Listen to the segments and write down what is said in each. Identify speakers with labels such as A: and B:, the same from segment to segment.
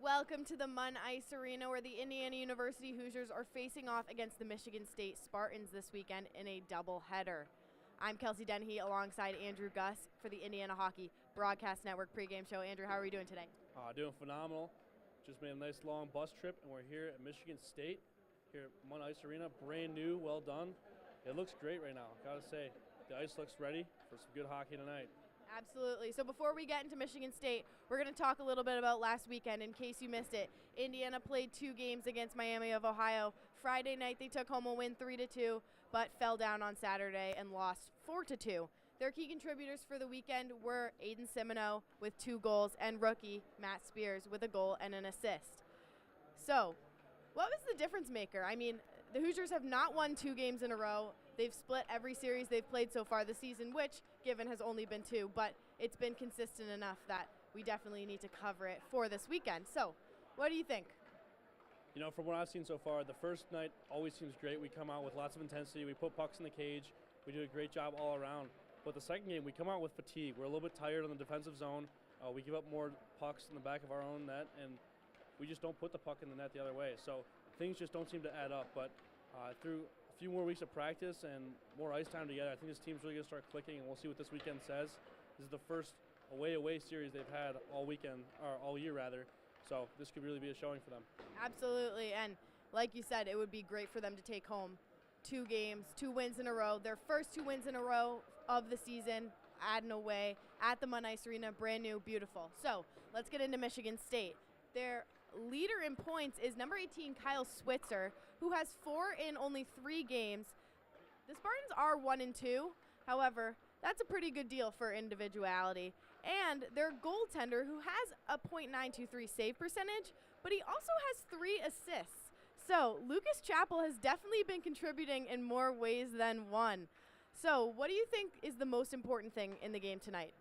A: Welcome to the Munn Ice Arena, where the Indiana University Hoosiers are facing off against the Michigan State Spartans this weekend in a doubleheader. I'm Kelsey Dennehy alongside Andrew Gus for the Indiana Hockey Broadcast Network pregame show. Andrew, how are we doing today?
B: Doing phenomenal. Just made a nice long bus trip, and we're here at Michigan State, here at Munn Ice Arena. Brand new, well done. It looks great right now, gotta say. The ice looks ready for some good hockey tonight.
A: Absolutely. So before we get into Michigan State, we're going to talk a little bit about last weekend in case you missed it. Indiana played 2 games against Miami of Ohio. Friday night they took home a win 3-2, but fell down on Saturday and lost 4-2. Their key contributors for the weekend were Aiden with 2 goals and rookie Matt Spears with a goal and an assist. So, what was the difference maker? I mean, the Hoosiers have not won 2 games in a row. They've split every series they've played so far this season, which, given, has only been 2, but it's been consistent enough that we definitely need to cover it for this weekend. So, what do you think?
B: You know, from what I've seen so far, the first night always seems great. We come out with lots of intensity. We put pucks in the cage. We do a great job all around. But the second game, we come out with fatigue. We're a little bit tired on the defensive zone. We give up more pucks in the back of our own net, and we just don't put the puck in the net the other way. So things just don't seem to add up. But through a few more weeks of practice and more ice time together, I think this team's really going to start clicking, and we'll see what this weekend says. This is the first away series they've had all weekend, or all year rather. So this could really be a showing for them.
A: Absolutely, and like you said, it would be great for them to take home 2 games, 2 wins in a row. Their first 2 wins in a row of the season, at and away, at the Munn Ice Arena, brand new, beautiful. So let's get into Michigan State. Their leader in points is number 18, Kyle Switzer, who has 4 in only 3 games. The Spartans are 1-2. However, that's a pretty good deal for individuality. And their goaltender, who has a .923 save percentage, but he also has 3 assists. So Lucas Chappell has definitely been contributing in more ways than one. So what do you think is the most important thing in the game tonight?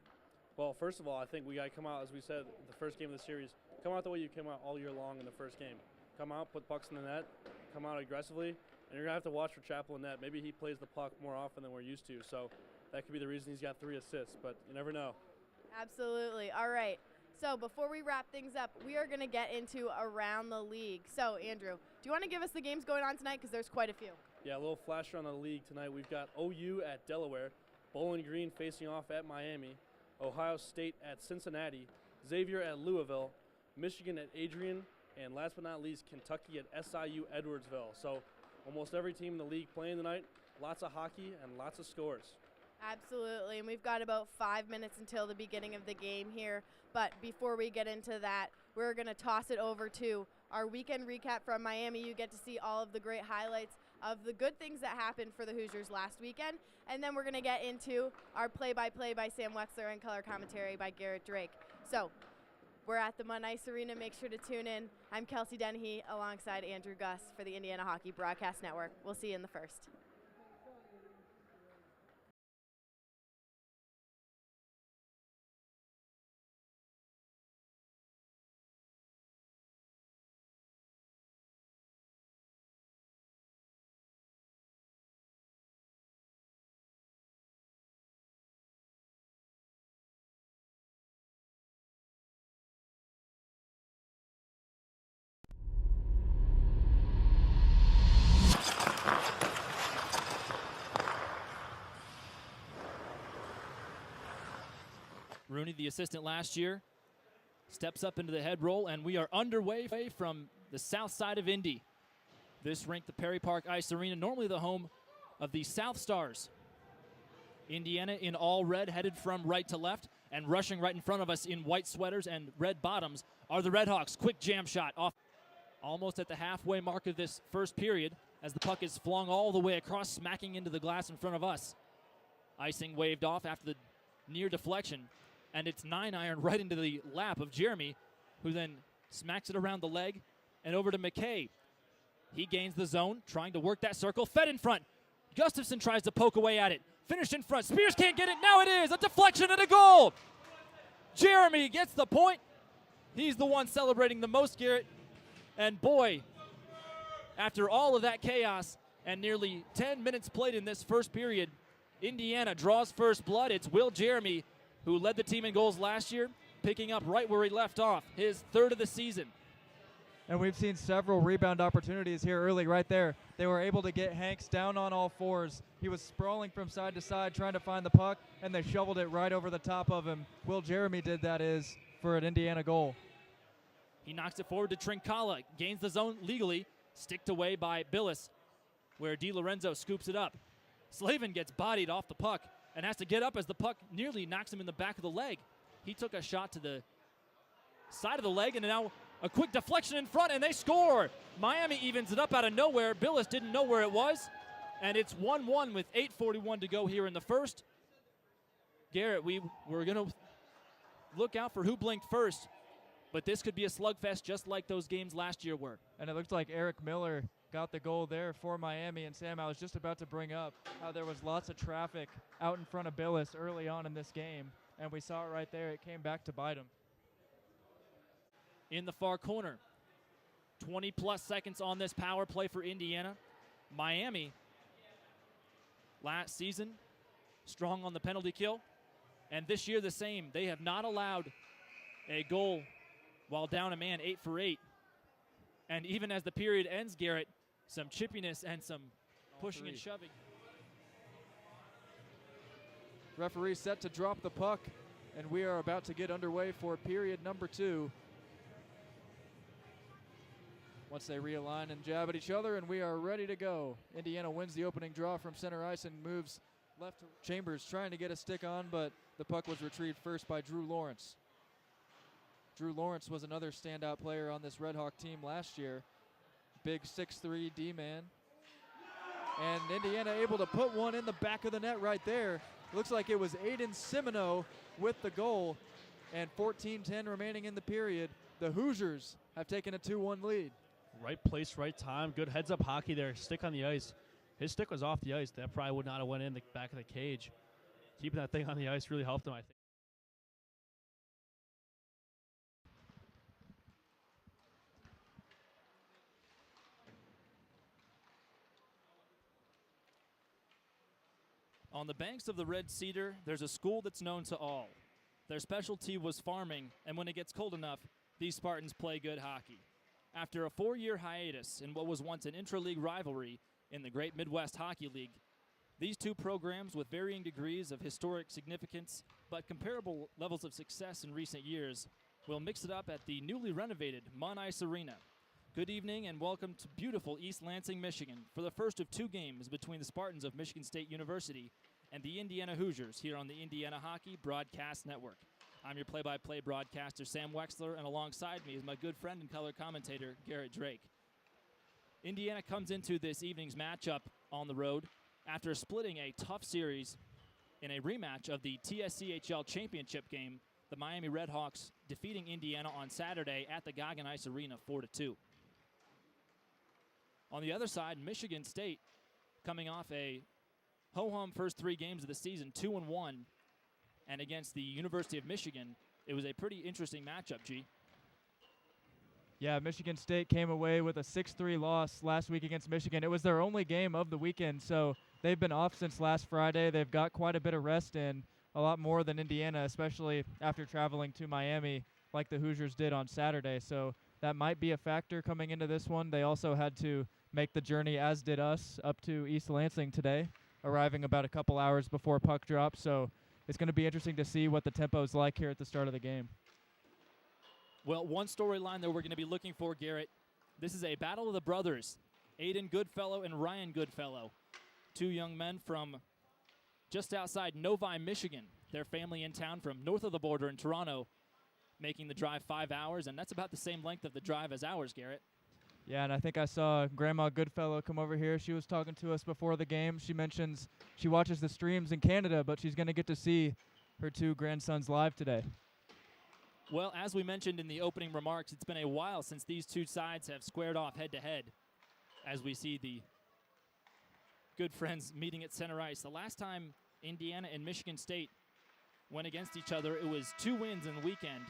B: Well, first of all, I think we got to come out, as we said, the first game of the series, come out the way you came out all year long in the first game. Come out, put pucks in the net, come out aggressively, and you're going to have to watch for Chappell in net. Maybe he plays the puck more often than we're used to, so that could be the reason he's got 3 assists, but you never know.
A: Absolutely. All right. So before we wrap things up, we are going to get into Around the League. So, Andrew, do you want to give us the games going on tonight? Because there's quite a few.
B: Yeah, a little flasher on the league tonight. We've got OU at Delaware, Bowling Green facing off at Miami, Ohio State at Cincinnati, Xavier at Louisville, Michigan at Adrian, and last but not least, Kentucky at SIU Edwardsville. So almost every team in the league playing tonight, lots of hockey and lots of scores.
A: Absolutely, and we've got about 5 minutes until the beginning of the game here. But before we get into that, we're going to toss it over to our weekend recap from Miami. You get to see all of the great highlights of the good things that happened for the Hoosiers last weekend. And then we're going to get into our play-by-play by Sam Weixler and color commentary by Garrett Drake. So we're at the Munn Ice Arena. Make sure to tune in. I'm Kelsey Dennehy alongside Andrew Gus for the Indiana Hockey Broadcast Network. We'll see you in the first.
C: Rooney, the assistant last year, steps up into the head roll, and we are underway from the south side of Indy. This rink, the Perry Park Ice Arena, normally the home of the South Stars. Indiana in all red, headed from right to left, and rushing right in front of us in white sweaters and red bottoms are the Redhawks. Quick jam shot off almost at the halfway mark of this first period as the puck is flung all the way across, smacking into the glass in front of us. Icing waved off after the near deflection, and it's 9-iron right into the lap of Jeremy, who then smacks it around the leg and over to McKay. He gains the zone, trying to work that circle. Fed in front. Gustafson tries to poke away at it. Finished in front. Spears can't get it. Now it is. A deflection and a goal. Jeremy gets the point. He's the one celebrating the most, Garrett. And boy, after all of that chaos and nearly 10 minutes played in this first period, Indiana draws first blood. It's Will Jeremy, who led the team in goals last year, picking up right where he left off, his 3rd of the season.
D: And we've seen several rebound opportunities here early right there. They were able to get Hanks down on all fours. He was sprawling from side to side trying to find the puck, and they shoveled it right over the top of him. Will Jeremy did that is for an Indiana goal.
C: He knocks it forward to Trincala, gains the zone legally, sticked away by Billis, where DiLorenzo scoops it up. Slavin gets bodied off the puck and has to get up as the puck nearly knocks him in the back of the leg. He took a shot to the side of the leg, and now a quick deflection in front, and they score. Miami evens it up out of nowhere. Billis didn't know where it was, and it's 1-1 with 8:41 to go here in the first. Garrett, we're going to look out for who blinked first, but this could be a slugfest just like those games last year were.
D: And it looked like Eric Miller got the goal there for Miami. And Sam, I was just about to bring up how there was lots of traffic out in front of Billis early on in this game, and we saw it right there. It came back to bite him.
C: In the far corner, 20-plus seconds on this power play for Indiana. Miami, last season, strong on the penalty kill, and this year the same. They have not allowed a goal while down a man, 8 for 8. And even as the period ends, Garrett, some chippiness and some pushing and shoving.
D: Referee set to drop the puck, and we are about to get underway for period number 2. Once they realign and jab at each other, and we are ready to go. Indiana wins the opening draw from center ice and moves left to Chambers, trying to get a stick on, but the puck was retrieved first by Drew Lawrence. Drew Lawrence was another standout player on this Red Hawk team last year. Big 6'3" D-man. And Indiana able to put one in the back of the net right there. Looks like it was Aiden Simino with the goal. And 14:10 remaining in the period. The Hoosiers have taken a 2-1 lead.
B: Right place, right time. Good heads-up hockey there. Stick on the ice. His stick was off the ice. That probably would not have went in the back of the cage. Keeping that thing on the ice really helped him, I think.
C: On the banks of the Red Cedar, there's a school that's known to all. Their specialty was farming, and when it gets cold enough, these Spartans play good hockey. After a 4-year hiatus in what was once an intra-league rivalry in the Great Midwest Hockey League, these two programs with varying degrees of historic significance but comparable levels of success in recent years will mix it up at the newly renovated Munn Ice Arena. Good evening and welcome to beautiful East Lansing, Michigan for the first of 2 games between the Spartans of Michigan State University and the Indiana Hoosiers here on the Indiana Hockey Broadcast Network. I'm your play-by-play broadcaster, Sam Weixler, and alongside me is my good friend and color commentator, Garrett Drake. Indiana comes into this evening's matchup on the road after splitting a tough series in a rematch of the TSCHL championship game, the Miami Redhawks defeating Indiana on Saturday at the Goggin Ice Arena 4-2. On the other side, Michigan State coming off a ho-hum first 3 games of the season, 2-1, and against the University of Michigan, it was a pretty interesting matchup, G.
D: Yeah, Michigan State came away with a 6-3 loss last week against Michigan. It was their only game of the weekend, so they've been off since last Friday. They've got quite a bit of rest in, a lot more than Indiana, especially after traveling to Miami like the Hoosiers did on Saturday. So that might be a factor coming into this one. They also had to make the journey, as did us, up to East Lansing today, arriving about a couple hours before puck drop. So it's going to be interesting to see what the tempo is like here at the start of the game.
C: Well, one storyline that we're going to be looking for, Garrett, this is a battle of the brothers, Aiden Goodfellow and Ryan Goodfellow, 2 young men from just outside Novi, Michigan. Their family in town from north of the border in Toronto, making the drive 5 hours, and that's about the same length of the drive as ours, Garrett.
D: Yeah, and I think I saw Grandma Goodfellow come over here. She was talking to us before the game. She mentions she watches the streams in Canada, but she's going to get to see her 2 grandsons live today.
C: Well, as we mentioned in the opening remarks, it's been a while since these 2 sides have squared off head-to-head as we see the good friends meeting at center ice. The last time Indiana and Michigan State went against each other, it was 2 wins in the weekend,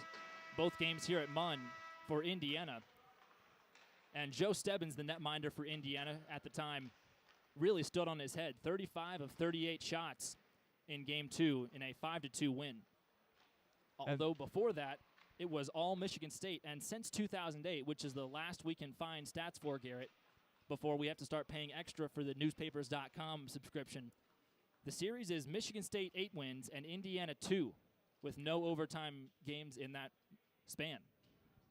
C: both games here at Munn for Indiana. And Joe Stebbins, the netminder for Indiana at the time, really stood on his head. 35 of 38 shots in Game 2 in a 5-2 win. Although before that, it was all Michigan State. And since 2008, which is the last we can find stats for, Garrett, before we have to start paying extra for the newspapers.com subscription, the series is Michigan State 8 wins and Indiana 2, with no overtime games in that span.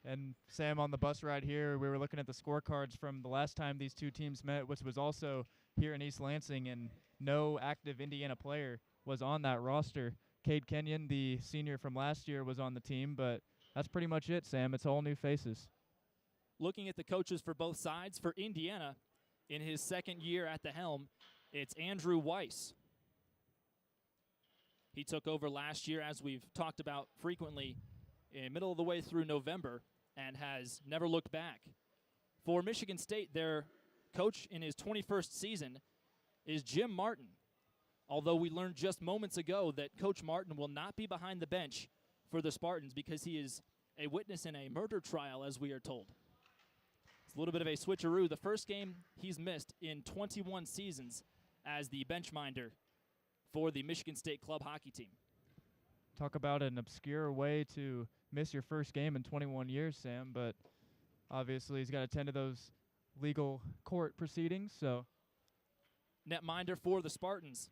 D: And Sam, on the bus ride here, we were looking at the scorecards from the last time these two teams met, which was also here in East Lansing, and no active Indiana player was on that roster. Cade Kenyon, the senior from last year, was on the team, but that's pretty much it, Sam. It's all new faces.
C: Looking at the coaches for both sides, for Indiana, in his second year at the helm, it's Andrew Weiss. He took over last year, as we've talked about frequently, in the middle of the way through November, and has never looked back. For Michigan State, their coach in his 21st season is Jim Martin, although we learned just moments ago that Coach Martin will not be behind the bench for the Spartans because he is a witness in a murder trial, as we are told. It's a little bit of a switcheroo. The first game he's missed in 21 seasons as the benchminder for the Michigan State club hockey team.
D: Talk about an obscure way to miss your first game in 21 years, Sam, but obviously he's got to attend to those legal court proceedings. So,
C: netminder for the Spartans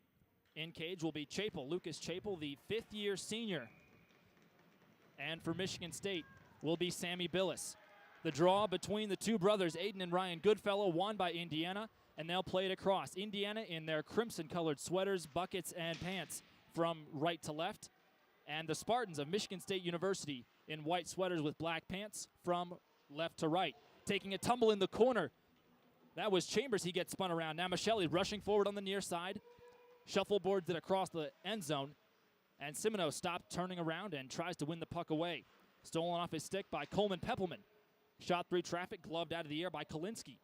C: in cage will be Chapel, Lucas Chapel, the fifth-year senior. And for Michigan State will be Sammy Billis. The draw between the two brothers, Aiden and Ryan Goodfellow, won by Indiana, and they'll play it across. Indiana in their crimson-colored sweaters, buckets, and pants from right to left. And the Spartans of Michigan State University in white sweaters with black pants from left to right. Taking a tumble in the corner. That was Chambers. He gets spun around. Now Michelli rushing forward on the near side. Shuffleboards it across the end zone. And Simoneau stopped turning around and tries to win the puck away. Stolen off his stick by Coleman Peppelman. Shot through traffic, gloved out of the air by Kolinsky.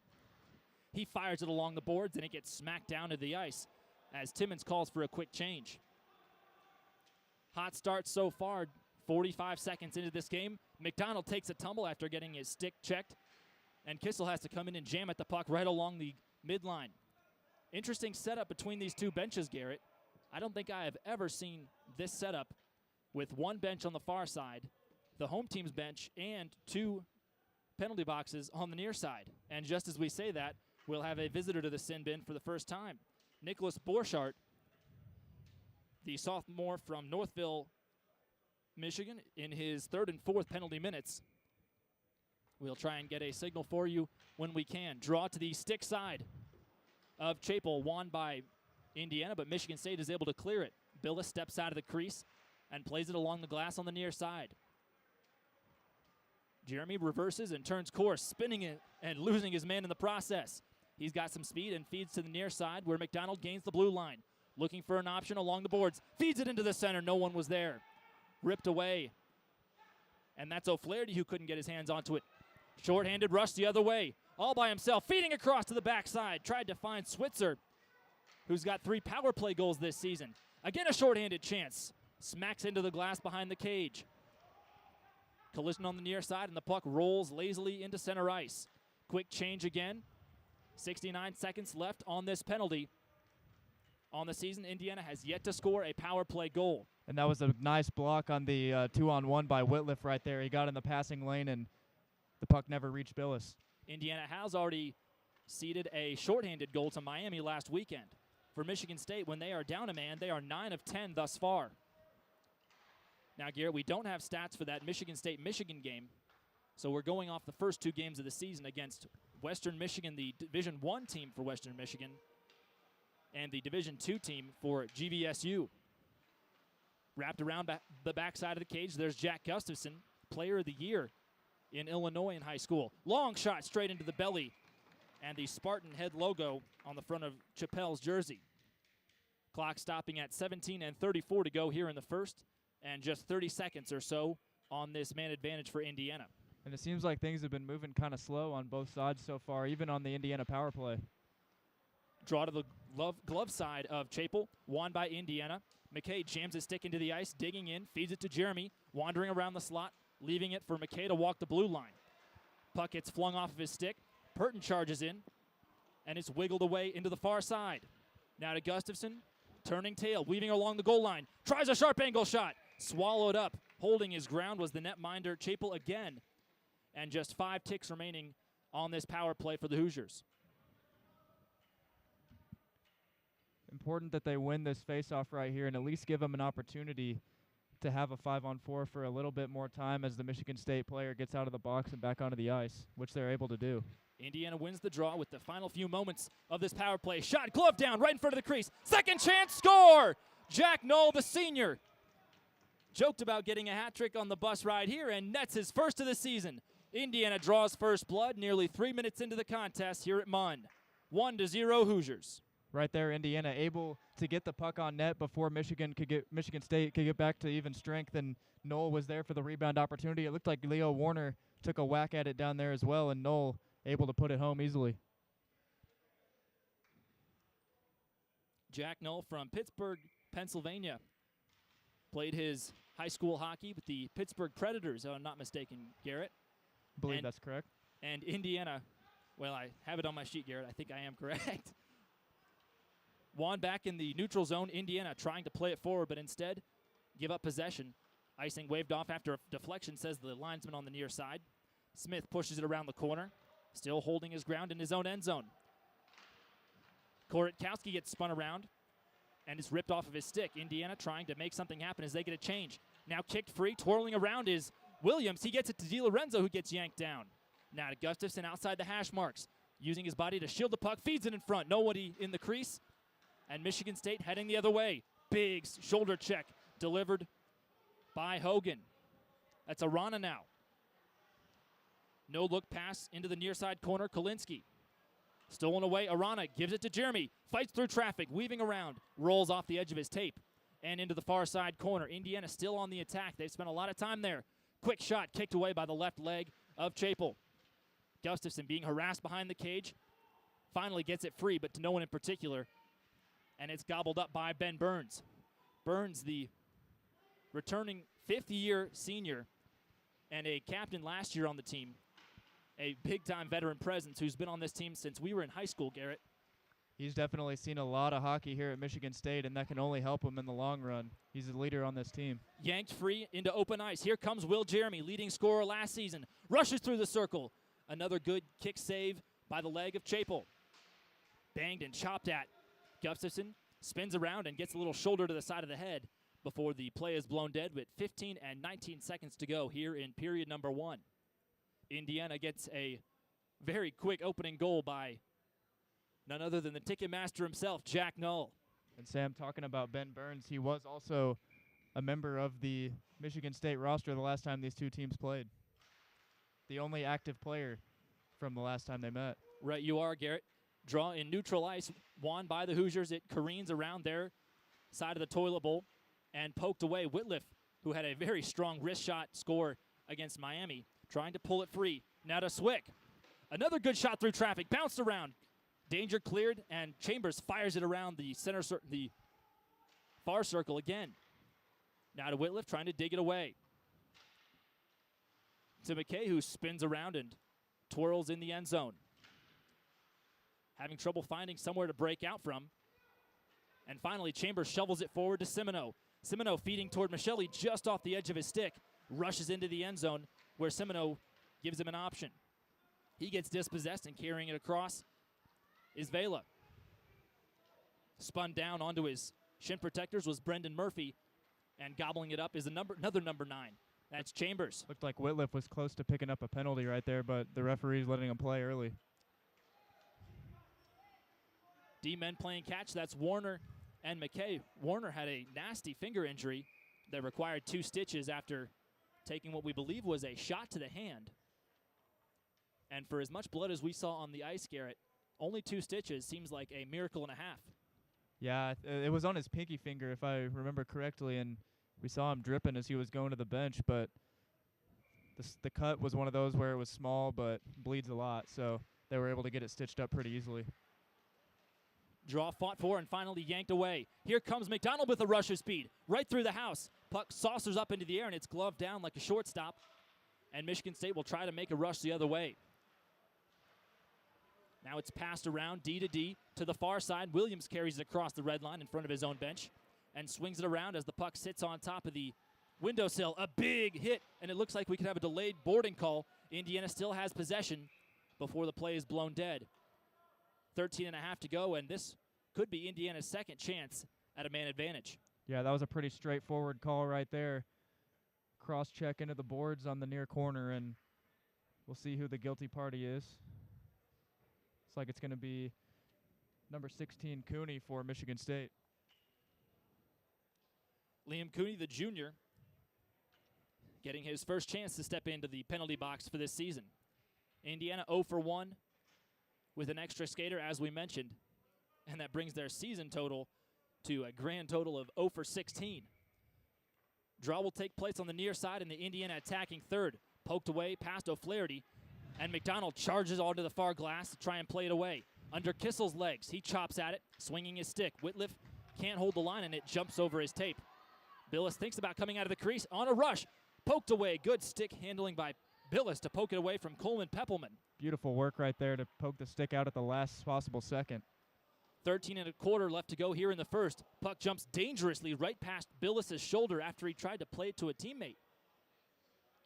C: He fires it along the boards, and it gets smacked down to the ice as Timmons calls for a quick change. Hot start so far, 45 seconds into this game. McDonald takes a tumble after getting his stick checked, and Kissel has to come in and jam at the puck right along the midline. Interesting setup between these two benches, Garrett. I don't think I have ever seen this setup with one bench on the far side, the home team's bench, and two penalty boxes on the near side. And just as we say that, we'll have a visitor to the sin bin for the first time. Nicholas Borchardt, the sophomore from Northville, Michigan, in his third and fourth penalty minutes. We'll try and get a signal for you when we can. Draw to the stick side of Chapel, won by Indiana, but Michigan State is able to clear it. Billis steps out of the crease and plays it along the glass on the near side. Jeremy reverses and turns course, spinning it and losing his man in the process. He's got some speed and feeds to the near side where McDonald gains the blue line. Looking for an option along the boards. Feeds it into the center. No one was there. Ripped away. And that's O'Flaherty who couldn't get his hands onto it. Short-handed rush the other way. All by himself. Feeding across to the backside. Tried to find Switzer, who's got 3 power play goals this season. Again, a short-handed chance. Smacks into the glass behind the cage. Collision on the near side, and the puck rolls lazily into center ice. Quick change again. 69 seconds left on this penalty. On the season, Indiana has yet to score a power play goal.
D: And that was a nice block on the 2-on-1 by Whitliff right there. He got in the passing lane, and the puck never reached Billis.
C: Indiana has already ceded a shorthanded goal to Miami last weekend. For Michigan State, when they are down a man, they are 9 of 10 thus far. Now, Garrett, we don't have stats for that Michigan State-Michigan game, so we're going off the first 2 games of the season against Western Michigan, the Division I team for Western Michigan, and the Division II team for GVSU. Wrapped around the backside of the cage, there's Jack Gustafson, Player of the Year in Illinois in high school. Long shot straight into the belly, and the Spartan head logo on the front of Chappelle's jersey. Clock stopping at 17:34 to go here in the first, and just 30 seconds or so on this man advantage for Indiana.
D: And it seems like things have been moving kind of slow on both sides so far, even on the Indiana power play.
C: Draw to the glove side of Chapel, won by Indiana. McKay jams his stick into the ice, digging in, feeds it to Jeremy, wandering around the slot, leaving it for McKay to walk the blue line. Puck gets flung off of his stick. Purton charges in, and it's wiggled away into the far side. Now to Gustafson, turning tail, weaving along the goal line. Tries a sharp angle shot, swallowed up holding his ground was the netminder Chapel again. And just 5 ticks remaining on this power play for the Hoosiers.
D: Important that they win this faceoff right here and at least give them an opportunity to have a 5-on-4 for a little bit more time as the Michigan State player gets out of the box and back onto the ice, which they're able to do.
C: Indiana wins the draw with the final few moments of this power play. Shot, glove down, right in front of the crease. Second chance, score! Jack Null, the senior, joked about getting a hat trick on the bus ride here and nets his first of the season. Indiana draws first blood nearly 3 minutes into the contest here at Munn. 1-0 Hoosiers.
D: Right there, Indiana able to get the puck on net before Michigan State could get back to even strength, and Null was there for the rebound opportunity. It looked like Leo Warner took a whack at it down there as well, and Null able to put it home easily.
C: Jack Null from Pittsburgh, Pennsylvania. Played his high school hockey with the Pittsburgh Predators, if I'm not mistaken, Garrett.
D: I believe that's correct.
C: And Indiana, well, I have it on my sheet, Garrett. I think I am correct. Juan back in the neutral zone. Indiana trying to play it forward, but instead give up possession. Icing waved off after a deflection, says the linesman on the near side. Smith pushes it around the corner, still holding his ground in his own end zone. Korotkowski gets spun around and is ripped off of his stick. Indiana trying to make something happen as they get a change. Now kicked free, twirling around is Williams. He gets it to DiLorenzo, who gets yanked down. Now to Gustafson outside the hash marks, using his body to shield the puck, feeds it in front. Nobody in the crease. And Michigan State heading the other way. Big shoulder check delivered by Hogan. That's Arana now. No look pass into the near side corner. Kolinski. Stolen away. Arana gives it to Jeremy. Fights through traffic, weaving around. Rolls off the edge of his tape and into the far side corner. Indiana still on the attack. They've spent a lot of time there. Quick shot kicked away by the left leg of Chapel. Gustafson being harassed behind the cage. Finally gets it free, but to no one in particular. And it's gobbled up by Ben Burns. Burns, the returning fifth-year senior and a captain last year on the team. A big-time veteran presence who's been on this team since we were in high school, Garrett.
D: He's definitely seen a lot of hockey here at Michigan State, and that can only help him in the long run. He's the leader on this team.
C: Yanked free into open ice. Here comes Will Jeremy, leading scorer last season. Rushes through the circle. Another good kick save by the leg of Chapel. Banged and chopped at. Gustafson spins around and gets a little shoulder to the side of the head before the play is blown dead with 15 and 19 seconds to go here in period number 1. Indiana gets a very quick opening goal by none other than the ticket master himself, Jack Null.
D: And Sam, talking about Ben Burns, he was also a member of the Michigan State roster the last time these two teams played. The only active player from the last time they met.
C: Right, you are, Garrett. Draw in neutral ice, won by the Hoosiers. It careens around their side of the toilet bowl and poked away. Whitliff, who had a very strong wrist shot score against Miami, trying to pull it free. Now to Swick. Another good shot through traffic, bounced around. Danger cleared, and Chambers fires it around the the far circle again. Now to Whitliff, trying to dig it away. To McKay, who spins around and twirls in the end zone. Having trouble finding somewhere to break out from. And finally, Chambers shovels it forward to Simino. Simino feeding toward Michelli just off the edge of his stick. Rushes into the end zone where Simino gives him an option. He gets dispossessed, and carrying it across is Vela. Spun down onto his shin protectors was Brendan Murphy, and gobbling it up is another number 9. That's Chambers.
D: Looked like Whitliff was close to picking up a penalty right there, but the referee's letting him play early.
C: D-men playing catch. That's Warner and McKay. Warner had a nasty finger injury that required 2 stitches after taking what we believe was a shot to the hand. And for as much blood as we saw on the ice, Garrett, only 2 stitches seems like a miracle and a half.
D: Yeah, it was on his pinky finger, if I remember correctly, and we saw him dripping as he was going to the bench, but the cut was one of those where it was small but bleeds a lot, so they were able to get it stitched up pretty easily.
C: Draw fought for and finally yanked away. Here comes McDonald with a rush of speed. Right through the house. Puck saucers up into the air, and it's gloved down like a shortstop. And Michigan State will try to make a rush the other way. Now it's passed around D to D to the far side. Williams carries it across the red line in front of his own bench and swings it around as the puck sits on top of the Windowsill, a big hit, and it looks like we could have a delayed boarding call. Indiana still has possession before the play is blown dead. 13 and a half to go, and this could be Indiana's second chance at a man advantage.
D: Yeah, that was a pretty straightforward call right there. Cross-check into the boards on the near corner, and we'll see who the guilty party is. Looks like it's going to be number 16, Cooney, for Michigan State.
C: Liam Cooney, the junior, getting his first chance to step into the penalty box for this season. Indiana 0 for 1 with an extra skater, as we mentioned, and that brings their season total to a grand total of 0 for 16. Draw will take place on the near side, and the Indiana attacking third. Poked away past O'Flaherty, and McDonald charges onto the far glass to try and play it away. Under Kissel's legs, he chops at it, swinging his stick. Whitliff can't hold the line, and it jumps over his tape. Billis thinks about coming out of the crease on a rush. Poked away. Good stick handling by Billis to poke it away from Coleman Peppelman.
D: Beautiful work right there to poke the stick out at the last possible second.
C: 13 and a quarter left to go here in the first. Puck jumps dangerously right past Billis's shoulder after he tried to play it to a teammate.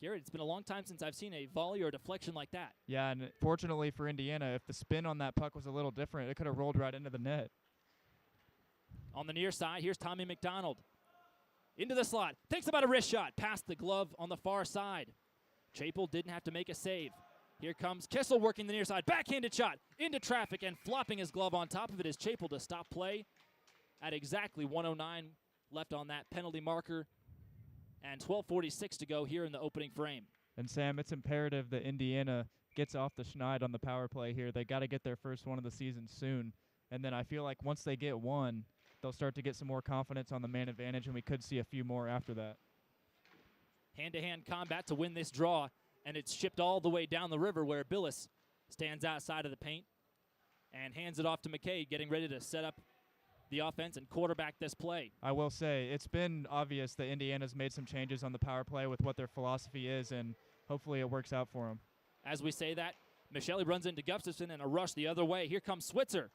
C: Garrett, it's been a long time since I've seen a volley or a deflection like that.
D: Yeah, and fortunately for Indiana, if the spin on that puck was a little different, it could have rolled right into the net.
C: On the near side, here's Tommy McDonald. Into the slot, thinks about a wrist shot, past the glove on the far side. Chapel didn't have to make a save. Here comes Kissel working the near side, backhanded shot, into traffic, and flopping his glove on top of it is Chapel to stop play at exactly 1:09 left on that penalty marker, and 12:46 to go here in the opening frame.
D: And Sam, it's imperative that Indiana gets off the schneid on the power play here. They got to get their first one of the season soon. And then I feel like once they get one, they'll start to get some more confidence on the man advantage, and we could see a few more after that.
C: Hand-to-hand combat to win this draw, and it's shipped all the way down the river where Billis stands outside of the paint and hands it off to McKay, getting ready to set up the offense and quarterback this play.
D: I will say, it's been obvious that Indiana's made some changes on the power play with what their philosophy is, and hopefully it works out for them.
C: As we say that, Michelli runs into Gustafson and a rush the other way. Here comes Switzer.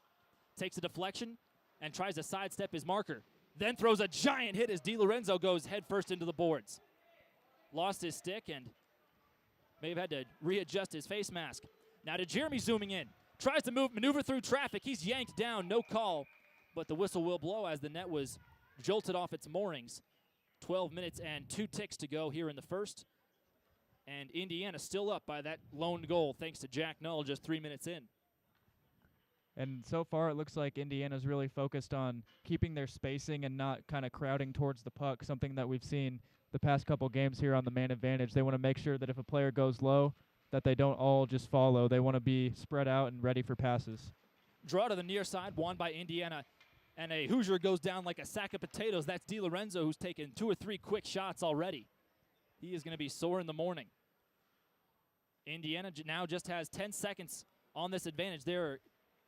C: Takes a deflection and tries to sidestep his marker. Then throws a giant hit as DiLorenzo goes headfirst into the boards. Lost his stick and may have had to readjust his face mask. Now to Jeremy zooming in. Tries to maneuver through traffic. He's yanked down, no call. But the whistle will blow as the net was jolted off its moorings. 12 minutes and 2 ticks to go here in the first. And Indiana still up by that lone goal thanks to Jack Null just 3 minutes in.
D: And so far, it looks like Indiana's really focused on keeping their spacing and not kind of crowding towards the puck, something that we've seen the past couple games here on the man advantage. They want to make sure that if a player goes low, that they don't all just follow. They want to be spread out and ready for passes.
C: Draw to the near side, won by Indiana. And a Hoosier goes down like a sack of potatoes. That's DiLorenzo, who's taken 2 or 3 quick shots already. He is going to be sore in the morning. Indiana now just has 10 seconds on this advantage. They're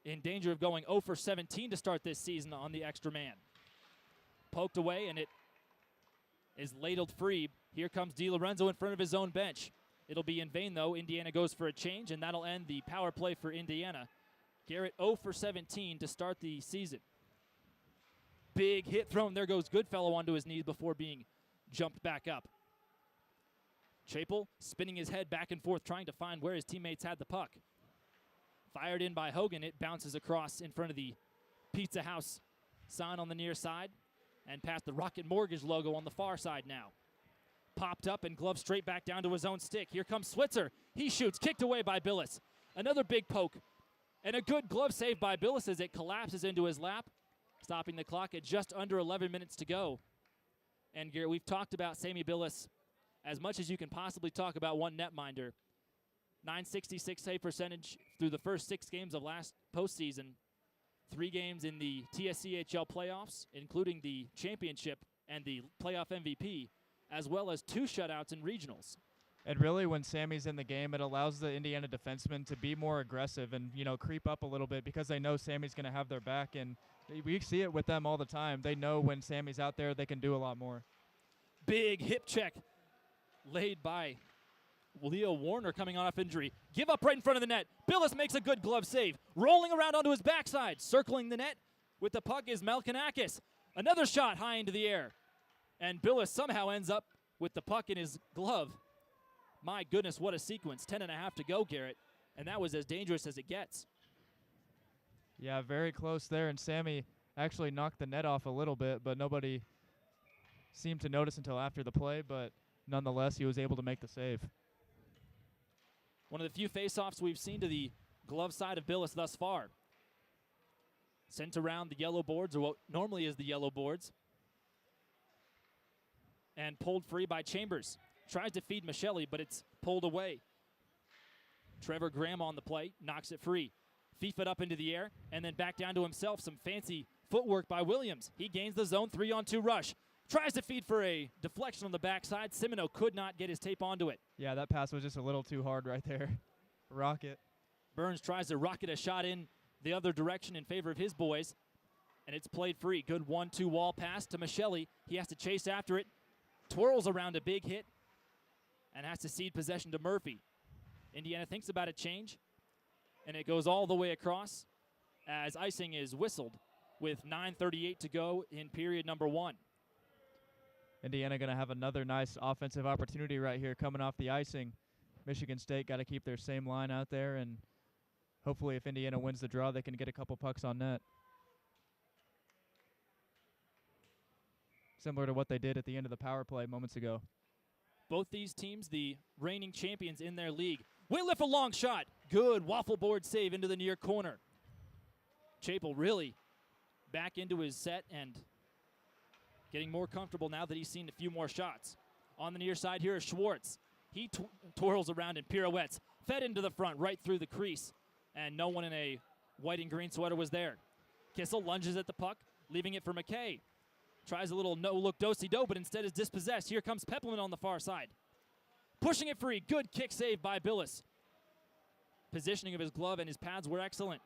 C: in danger of going 0 for 17 to start this season on the extra man. Poked away, and it is ladled free. Here comes DiLorenzo in front of his own bench. It'll be in vain, though. Indiana goes for a change, and that'll end the power play for Indiana. Garrett 0 for 17 to start the season. Big hit thrown. There goes Goodfellow onto his knees before being jumped back up. Chapel spinning his head back and forth, trying to find where his teammates had the puck. Fired in by Hogan. It bounces across in front of the Pizza House sign on the near side and past the Rocket Mortgage logo on the far side now. Popped up and gloved straight back down to his own stick. Here comes Switzer. He shoots, kicked away by Billis. Another big poke and a good glove save by Billis as it collapses into his lap, stopping the clock at just under 11 minutes to go. And Garrett, we've talked about Sammy Billis as much as you can possibly talk about one netminder. .966 save percentage through the first 6 games of last postseason. 3 games in the TSCHL playoffs, including the championship and the playoff MVP, as well as 2 shutouts in regionals.
D: And really, when Sammy's in the game, it allows the Indiana defensemen to be more aggressive and, creep up a little bit because they know Sammy's going to have their back. And we see it with them all the time. They know when Sammy's out there, they can do a lot more.
C: Big hip check laid by Leo Warner coming off injury. Give up right in front of the net. Billis makes a good glove save. Rolling around onto his backside. Circling the net with the puck is Malkinakis. Another shot high into the air. And Billis somehow ends up with the puck in his glove. My goodness, what a sequence. 10.5 to go, Garrett. And that was as dangerous as it gets.
D: Yeah, very close there, and Sammy actually knocked the net off a little bit, but nobody seemed to notice until after the play, but nonetheless, he was able to make the save.
C: One of the few faceoffs we've seen to the glove side of Billis thus far. Sent around the yellow boards, or what normally is the yellow boards, and pulled free by Chambers. Tries to feed Michelli, but it's pulled away. Trevor Graham on the play, knocks it free. FIFA it up into the air, and then back down to himself. Some fancy footwork by Williams. He gains the zone, 3-on-2 rush. Tries to feed for a deflection on the backside. Simino could not get his tape onto it.
D: Yeah, that pass was just a little too hard right there. Rocket.
C: Burns tries to rocket a shot in the other direction in favor of his boys, and it's played free. Good 1-2 wall pass to Michelli. He has to chase after it, twirls around a big hit, and has to cede possession to Murphy. Indiana thinks about a change, and it goes all the way across as icing is whistled with 9:38 to go in period number 1.
D: Indiana going to have another nice offensive opportunity right here coming off the icing. Michigan State got to keep their same line out there, and hopefully if Indiana wins the draw, they can get a couple pucks on net. Similar to what they did at the end of the power play moments ago.
C: Both these teams, the reigning champions in their league. Whitliff a long shot. Good waffle board save into the near corner. Chapel really back into his set and getting more comfortable now that he's seen a few more shots. On the near side here is Schwartz. He twirls around and pirouettes. Fed into the front, right through the crease. And no one in a white and green sweater was there. Kissel lunges at the puck, leaving it for McKay. Tries a little no-look do-si-do, but instead is dispossessed. Here comes Peppelman on the far side. Pushing it free. Good kick save by Billis. Positioning of his glove and his pads were excellent.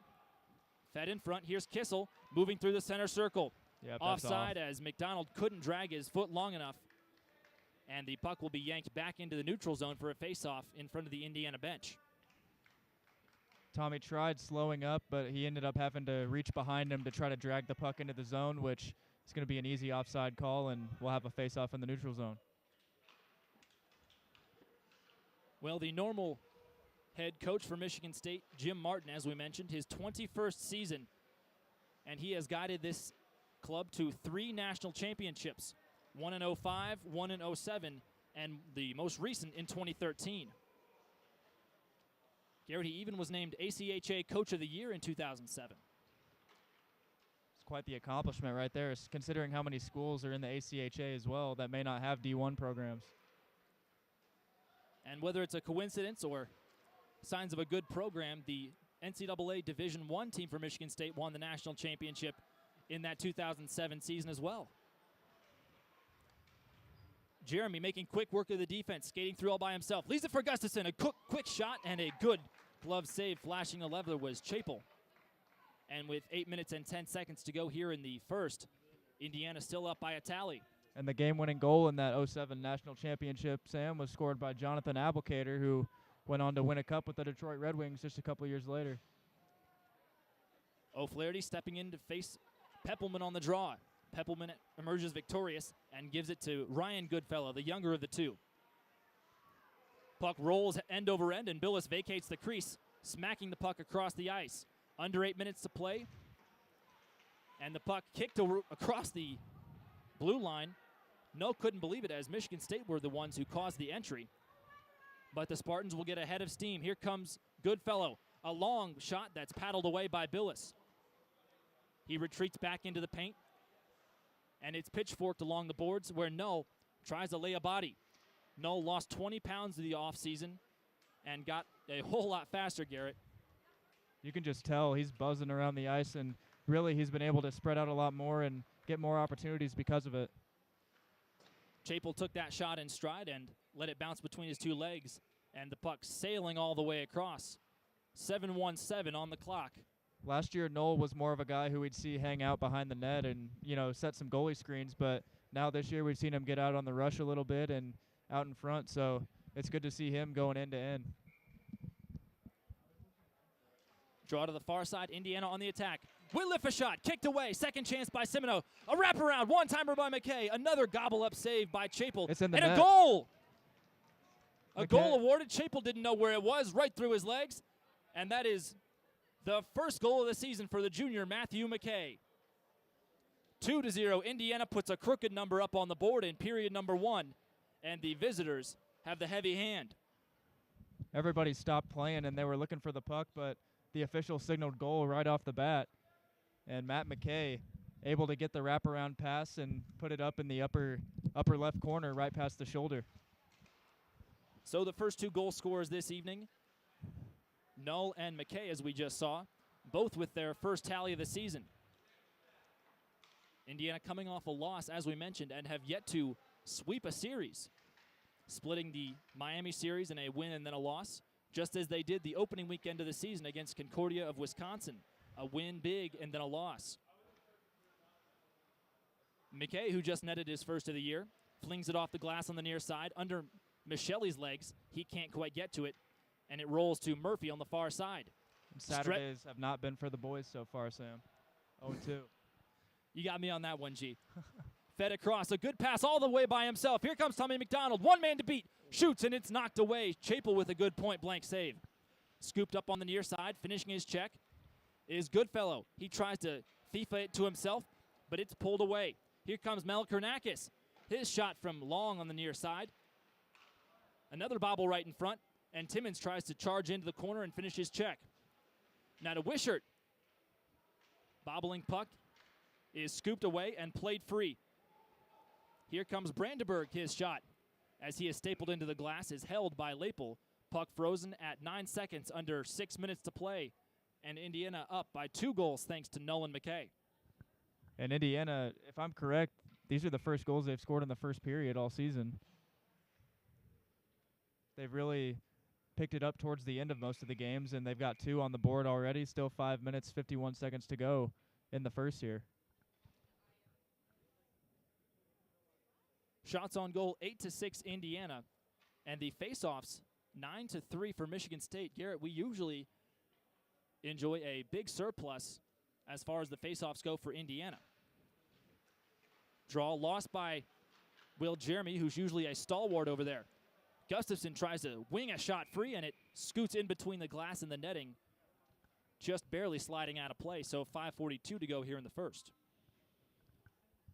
C: Fed in front. Here's Kissel moving through the center circle.
D: Yep,
C: Offside as McDonald couldn't drag his foot long enough. And the puck will be yanked back into the neutral zone for a face-off in front of the Indiana bench.
D: Tommy tried slowing up, but he ended up having to reach behind him to try to drag the puck into the zone, which is going to be an easy offside call, and we'll have a face-off in the neutral zone.
C: Well, the normal head coach for Michigan State, Jim Martin, as we mentioned, his 21st season, and he has guided this club to 3 national championships, 1 in 05, 1 in 07, and the most recent in 2013. Garrett, he even was named ACHA Coach of the Year in 2007.
D: It's quite the accomplishment right there, considering how many schools are in the ACHA as well that may not have D1 programs.
C: And whether it's a coincidence or signs of a good program, the NCAA Division I team for Michigan State won the national championship in that 2007 season as well. Jeremy making quick work of the defense, skating through all by himself. Leaves it for Gustafson. A quick shot and a good glove save. Flashing the lever was Chapel. And with 8 minutes and 10 seconds to go here in the first, Indiana still up by a tally.
D: And the game-winning goal in that 07 national championship, Sam, was scored by Jonathan Abelkader, who went on to win a cup with the Detroit Red Wings just a couple years later.
C: O'Flaherty stepping in to face Peppelman on the draw. Peppelman emerges victorious and gives it to Ryan Goodfellow, the younger of the two. Puck rolls end over end, and Billis vacates the crease, smacking the puck across the ice. Under 8 minutes to play, and the puck kicked across the blue line. Null couldn't believe it, as Michigan State were the ones who caused the entry. But the Spartans will get ahead of steam. Here comes Goodfellow. A long shot that's paddled away by Billis. He retreats back into the paint, and it's pitchforked along the boards where Null tries to lay a body. Null lost 20 pounds in the offseason and got a whole lot faster, Garrett.
D: You can just tell he's buzzing around the ice, and really he's been able to spread out a lot more and get more opportunities because of it.
C: Chapel took that shot in stride and let it bounce between his two legs, and the puck sailing all the way across. 7:17 on the clock.
D: Last year, Null was more of a guy who we'd see hang out behind the net and, set some goalie screens, but now this year we've seen him get out on the rush a little bit and out in front, so it's good to see him going end to end.
C: Draw to the far side. Indiana on the attack. Whitliff a shot. Kicked away. Second chance by Semino. A wraparound. One-timer by McKay. Another gobble-up save by Chapel.
D: It's in the
C: and
D: net.
C: A goal! A
D: McKay.
C: goal awarded. Chapel didn't know where it was. Right through his legs. And that is the first goal of the season for the junior, Matthew McKay. 2-0. Indiana puts a crooked number up on the board in period number 1. And the visitors have the heavy hand.
D: Everybody stopped playing, and they were looking for the puck, but the official signaled goal right off the bat. And Matt McKay able to get the wraparound pass and put it up in the upper left corner right past the shoulder.
C: So the first 2 goal scorers this evening, Null and McKay, as we just saw, both with their first tally of the season. Indiana coming off a loss, as we mentioned, and have yet to sweep a series, splitting the Miami series in a win and then a loss, just as they did the opening weekend of the season against Concordia of Wisconsin. A win big and then a loss. McKay, who just netted his first of the year, flings it off the glass on the near side. Under Michelle's legs, he can't quite get to it, and it rolls to Murphy on the far side.
D: Saturdays have not been for the boys so far, Sam. 0-2.
C: You got me on that one, G. Fed across, a good pass all the way by himself. Here comes Tommy McDonald, one man to beat. Shoots, and it's knocked away. Chapel with a good point-blank save. Scooped up on the near side, finishing his check, is Goodfellow. He tries to FIFA it to himself, but it's pulled away. Here comes Mel Kernakis. His shot from long on the near side. Another bobble right in front, and Timmons tries to charge into the corner and finish his check. Now to Wishart. Bobbling puck is scooped away and played free. Here comes Brandenburg, his shot. As he is stapled into the glass, is held by Lapel. Puck frozen at 9 seconds under 6 minutes to play. And Indiana up by 2 goals thanks to Nolan McKay.
D: And Indiana, if I'm correct, these are the first goals they've scored in the first period all season. They've really picked it up towards the end of most of the games, and they've got 2 on the board already. Still 5 minutes, 51 seconds to go in the first here.
C: Shots on goal, 8-6 Indiana. And the faceoffs, 9-3 for Michigan State. Garrett, we usually enjoy a big surplus as far as the faceoffs go for Indiana. Draw lost by Will Jeremy, who's usually a stalwart over there. Gustafson tries to wing a shot free, and it scoots in between the glass and the netting, just barely sliding out of play. So 5:42 to go here in the first.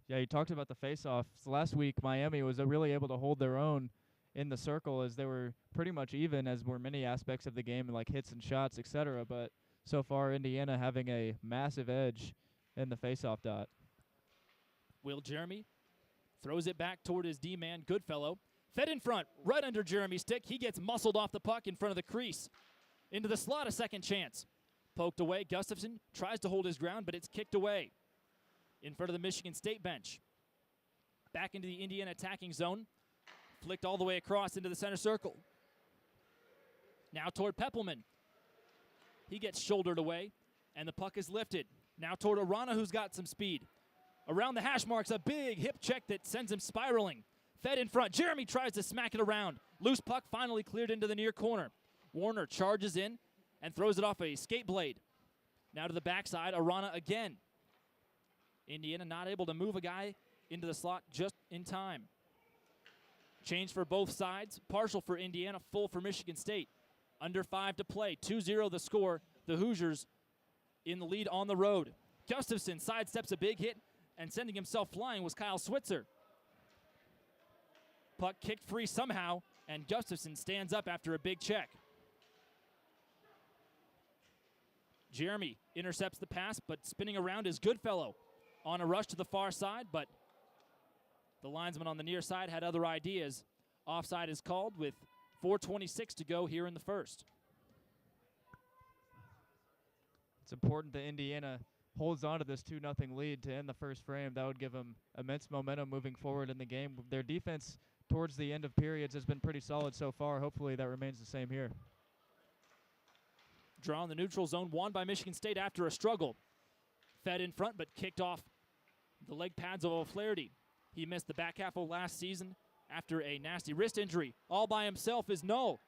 D: Yeah, you talked about the faceoffs. Last week, Miami was really able to hold their own in the circle, as they were pretty much even, as were many aspects of the game, like hits and shots, etc. But so far, Indiana having a massive edge in the faceoff dot.
C: Will Jeremy throws it back toward his D-man, Goodfellow. Fed in front, right under Jeremy's stick. He gets muscled off the puck in front of the crease. Into the slot, a second chance. Poked away, Gustafson tries to hold his ground, but it's kicked away. In front of the Michigan State bench. Back into the Indiana attacking zone. Flicked all the way across into the center circle. Now toward Peppelman. He gets shouldered away, and the puck is lifted. Now toward Arana, who's got some speed. Around the hash marks, a big hip check that sends him spiraling. Fed in front. Jeremy tries to smack it around. Loose puck finally cleared into the near corner. Warner charges in and throws it off a skate blade. Now to the backside, Arana again. Indiana not able to move a guy into the slot just in time. Change for both sides. Partial for Indiana, full for Michigan State. Under 5 to play. 2-0 the score. The Hoosiers in the lead on the road. Gustafson sidesteps a big hit, and sending himself flying was Kyle Switzer. Puck kicked free somehow, and Gustafson stands up after a big check. Jeremy intercepts the pass, but spinning around is Goodfellow. On a rush to the far side, but the linesman on the near side had other ideas. Offside is called with 4:26 to go here in the first.
D: It's important that Indiana holds on to this 2-0 lead to end the first frame. That would give them immense momentum moving forward in the game. Their defense towards the end of periods has been pretty solid so far. Hopefully that remains the same here.
C: Draw in the neutral zone, won by Michigan State after a struggle. Fed in front, but kicked off the leg pads of O'Flaherty. He missed the back half of last season after a nasty wrist injury. All by himself is Null.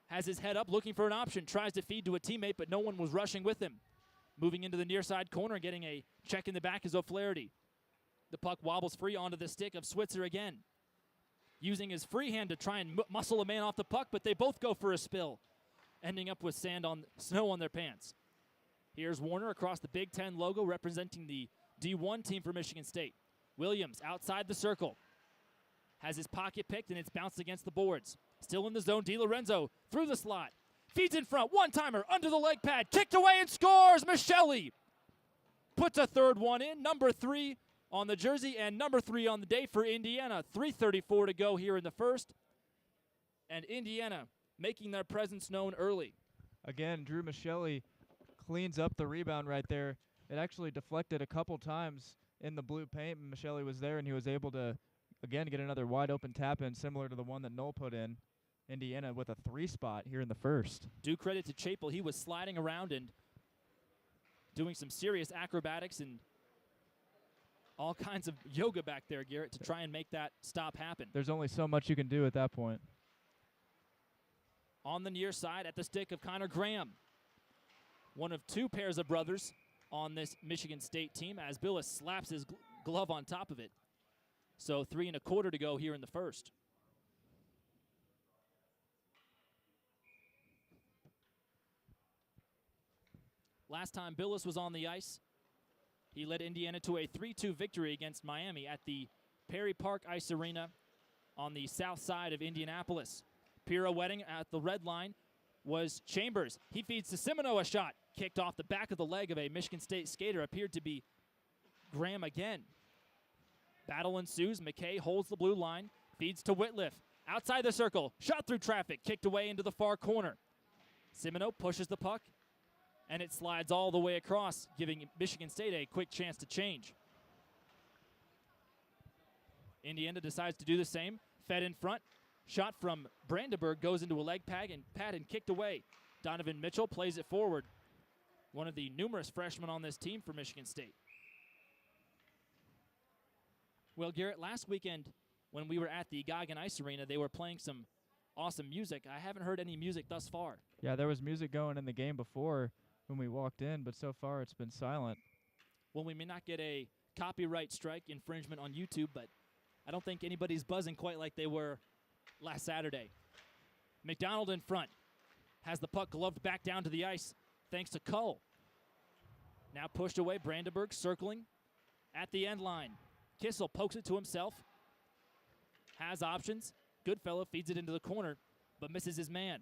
C: has his head up, looking for an option, tries to feed to a teammate, but no one was rushing with him. Moving into the near side corner, getting a check in the back is O'Flaherty. The puck wobbles free onto the stick of Switzer again. Using his free hand to try and muscle a man off the puck, but they both go for a spill, ending up with snow on their pants. Here's Warner across the Big Ten logo representing the D1 team for Michigan State. Williams outside the circle. Has his pocket picked, and it's bounced against the boards. Still in the zone, DiLorenzo through the slot. Feeds in front, one-timer, under the leg pad, kicked away and scores! Michelli puts a third one in, number 3 on the jersey and number 3 on the day for Indiana. 3:34 to go here in the first. And Indiana making their presence known early.
D: Again, Drew Michelli cleans up the rebound right there. It actually deflected a couple times in the blue paint, and Michelli was there, and he was able to, again, get another wide-open tap-in similar to the one that Null put in. Indiana with a 3 spot here in the first.
C: Due credit to Chapel. He was sliding around and doing some serious acrobatics and all kinds of yoga back there, Garrett, to try and make that stop happen.
D: There's only so much you can do at that point.
C: On the near side at the stick of Connor Graham. One of 2 pairs of brothers on this Michigan State team as Billis slaps his glove on top of it. So 3 1/4 to go here in the first. Last time Billis was on the ice, he led Indiana to a 3-2 victory against Miami at the Perry Park Ice Arena on the south side of Indianapolis. Pirouetting at the red line was Chambers. He feeds to Simoneau, a shot. Kicked off the back of the leg of a Michigan State skater. Appeared to be Graham again. Battle ensues. McKay holds the blue line. Feeds to Whitliff. Outside the circle. Shot through traffic. Kicked away into the far corner. Simoneau pushes the puck, and it slides all the way across, giving Michigan State a quick chance to change. Indiana decides to do the same. Fed in front. Shot from Brandenburg goes into a leg pad and kicked away. Donovan Mitchell plays it forward. One of the numerous freshmen on this team for Michigan State. Well, Garrett, last weekend when we were at the Goggin Ice Arena, they were playing some awesome music. I haven't heard any music thus far.
D: Yeah, there was music going in the game before when we walked in, but so far it's been silent.
C: Well, we may not get a copyright strike infringement on YouTube, but I don't think anybody's buzzing quite like they were last Saturday. McDonald in front. Has the puck gloved back down to the ice thanks to Cull. Now pushed away, Brandenburg circling at the end line. Kissel pokes it to himself. Has options. Goodfellow feeds it into the corner, but misses his man.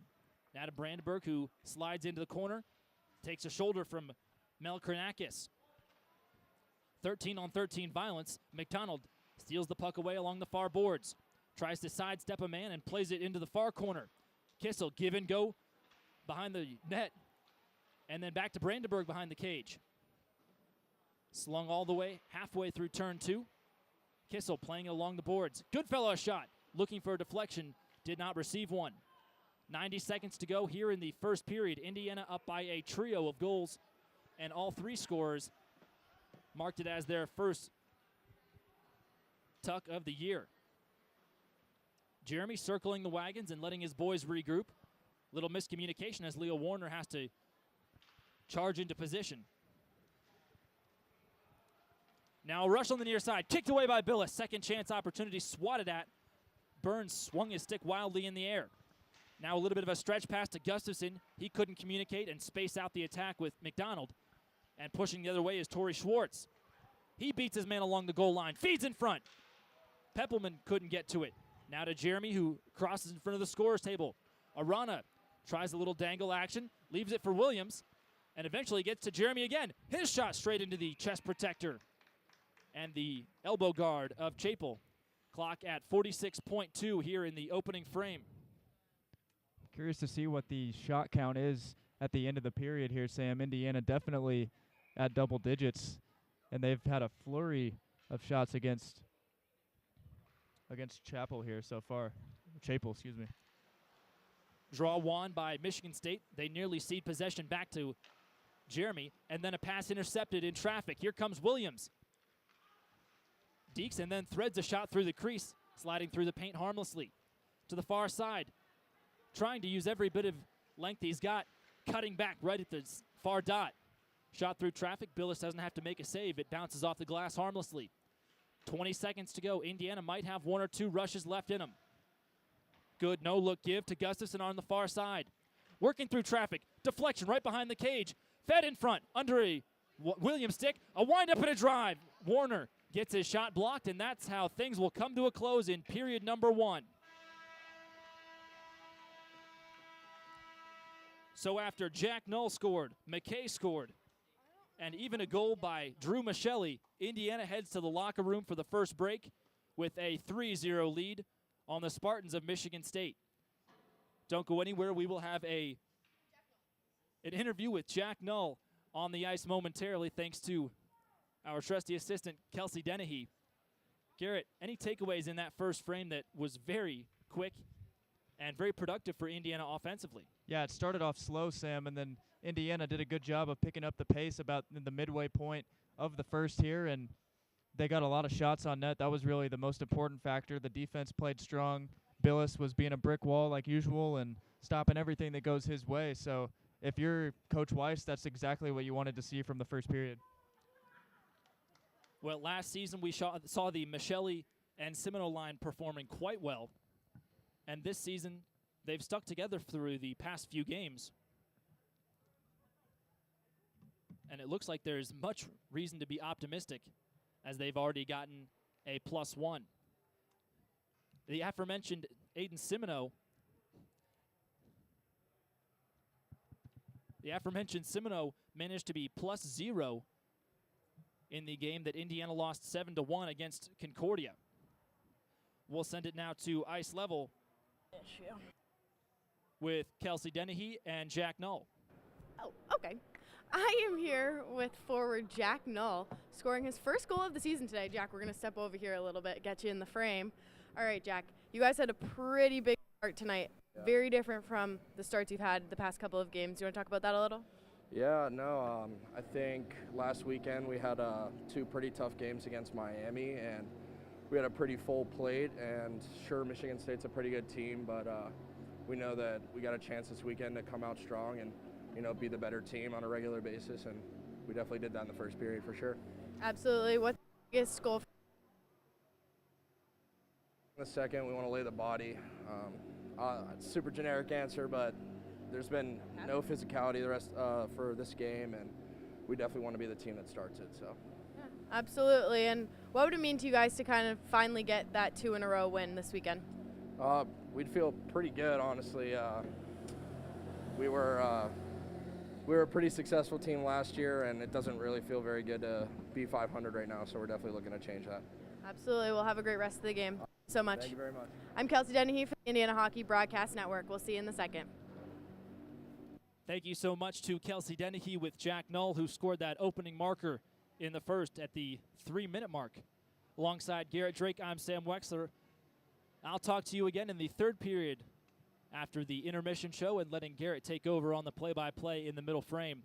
C: Now to Brandenburg, who slides into the corner. Takes a shoulder from Mel Kranakis. 13-on-13 violence. McDonald steals the puck away along the far boards. Tries to sidestep a man and plays it into the far corner. Kissel give and go behind the net. And then back to Brandenburg behind the cage. Slung all the way halfway through turn 2. Kissel playing along the boards. Goodfellow shot. Looking for a deflection. Did not receive one. 90 seconds to go here in the first period. Indiana up by a trio of goals. And all 3 scorers marked it as their first tuck of the year. Jeremy circling the wagons and letting his boys regroup. Little miscommunication as Leo Warner has to charge into position. Now a rush on the near side. Kicked away by Billis. Second chance opportunity swatted at. Burns swung his stick wildly in the air. Now a little bit of a stretch pass to Gustafson. He couldn't communicate and space out the attack with McDonald. And pushing the other way is Torrey Schwartz. He beats his man along the goal line. Feeds in front. Peppelman couldn't get to it. Now to Jeremy, who crosses in front of the scorer's table. Arana tries a little dangle action. Leaves it for Williams. And eventually gets to Jeremy again. His shot straight into the chest protector. And the elbow guard of Chapel. Clock at 46.2 here in the opening frame.
D: Curious to see what the shot count is at the end of the period here, Sam. Indiana definitely at double digits, and they've had a flurry of shots against Chapel here so far. Chapel, excuse me.
C: Draw won by Michigan State. They nearly cede possession back to Jeremy, and then a pass intercepted in traffic. Here comes Williams. Deeks and then threads a shot through the crease, sliding through the paint harmlessly. To the far side. trying to use every bit of length he's got, cutting back right at the far dot. Shot through traffic. Billis doesn't have to make a save. It bounces off the glass harmlessly. 20 seconds to go. Indiana might have 1 or 2 rushes left in them. Good no-look give to Gustafson on the far side. Working through traffic. Deflection right behind the cage. Fed in front under a Williams stick. A wind-up and a drive. Warner gets his shot blocked, and that's how things will come to a close in period number 1. So after Jack Null scored, McKay scored, and even a goal by Drew Michelli, Indiana heads to the locker room for the first break with a 3-0 lead on the Spartans of Michigan State. Don't go anywhere. We will have an interview with Jack Null on the ice momentarily, thanks to our trusty assistant, Kelsey Dennehy. Garrett, any takeaways in that first frame that was very quick and very productive for Indiana offensively?
D: Yeah, it started off slow, Sam, and then Indiana did a good job of picking up the pace about in the midway point of the first here, and they got a lot of shots on net. That was really the most important factor. The defense played strong. Billis was being a brick wall like usual and stopping everything that goes his way. So if you're Coach Weiss, that's exactly what you wanted to see from the first period.
C: Well, last season we saw the Michelli and Semino line performing quite well, and this season they've stuck together through the past few games. And it looks like there's much reason to be optimistic, as they've already gotten a +1. The aforementioned Aiden Semino, managed to be +0 in the game that Indiana lost 7-1 against Concordia. We'll send it now to ice level with Kelsey Dennehy and Jack Null.
A: Oh, okay. I am here with forward Jack Null, scoring his first goal of the season today. Jack, we're going to step over here a little bit, get you in the frame. All right, Jack, you guys had a pretty big start tonight. Yeah. Very different from the starts you've had the past couple of games. You want to talk about that a little?
E: Yeah, no, I think last weekend we had 2 pretty tough games against Miami, and we had a pretty full plate, and sure, Michigan State's a pretty good team, but we know that we got a chance this weekend to come out strong and, you know, be the better team on a regular basis, and we definitely did that in the first period for sure.
A: Absolutely. What's the biggest goal?
E: In the second, we want to lay the body. Super generic answer, but there's been no physicality the rest for this game, and we definitely want to be the team that starts it. So.
A: Yeah, absolutely. And what would it mean to you guys to kind of finally get that 2-in-a-row win this weekend?
E: We'd feel pretty good, honestly. We were a pretty successful team last year, and it doesn't really feel very good to be 500 right now, so we're definitely looking to change that.
A: Absolutely. We'll have a great rest of the game. So much.
E: Thank you very much.
A: I'm Kelsey Dennehy from the Indiana Hockey Broadcast Network. We'll see you in the second.
C: Thank you so much to Kelsey Dennehy with Jack Null, who scored that opening marker in the first at the 3-minute mark. Alongside Garrett Drake, I'm Sam Weixler. I'll talk to you again in the third period after the intermission show and letting Garrett take over on the play-by-play in the middle frame.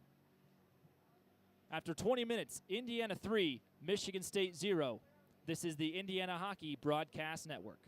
C: After 20 minutes, Indiana 3, Michigan State 0. This is the Indiana Hockey Broadcast Network.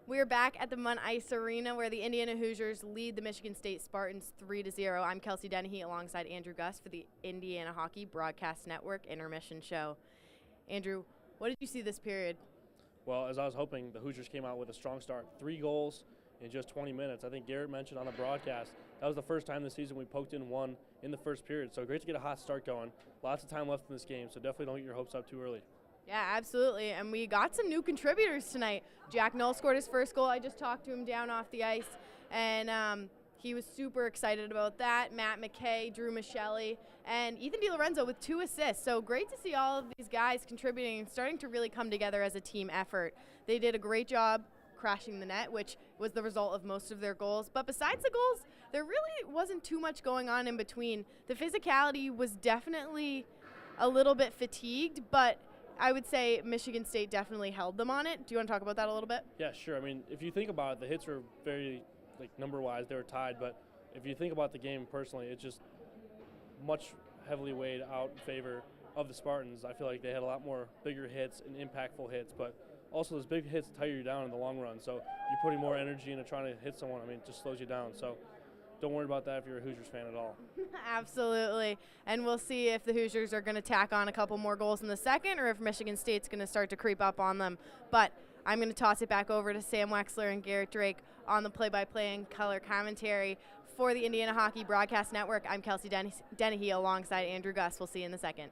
A: We're back at the Munn Ice Arena where the Indiana Hoosiers lead the Michigan State Spartans 3-0. I'm Kelsey Dennehy alongside Andrew Gus for the Indiana Hockey Broadcast Network Intermission Show. Andrew, what did you see this period?
B: Well, as I was hoping, the Hoosiers came out with a strong start. 3 goals in just 20 minutes. I think Garrett mentioned on the broadcast, that was the first time this season we poked in 1 in the first period. So great to get a hot start going. Lots of time left in this game, so definitely don't get your hopes up too early.
A: Yeah, absolutely. And we got some new contributors tonight. Jack Null scored his first goal. I just talked to him down off the ice, and he was super excited about that. Matt McKay, Drew Michelli, and Ethan DiLorenzo with 2 assists. So great to see all of these guys contributing and starting to really come together as a team effort. They did a great job crashing the net, which was the result of most of their goals. But besides the goals, there really wasn't too much going on in between. The physicality was definitely a little bit fatigued, but I would say Michigan State definitely held them on it. Do you want to talk about that a little bit?
B: Yeah, sure. I mean, if you think about it, the hits were very, number-wise, they were tied. But if you think about the game personally, it's just much heavily weighed out in favor of the Spartans. I feel like they had a lot more bigger hits and impactful hits. But also those big hits tire you down in the long run. So you're putting more energy into trying to hit someone. I mean, it just slows you down. So don't worry about that if you're a Hoosiers fan at all.
A: Absolutely. And we'll see if the Hoosiers are going to tack on a couple more goals in the second or if Michigan State's going to start to creep up on them. But I'm going to toss it back over to Sam Weixler and Garrett Drake on the play-by-play and color commentary for the Indiana Hockey Broadcast Network. I'm Kelsey Dennehy alongside Andrew Gus. We'll see you in the second.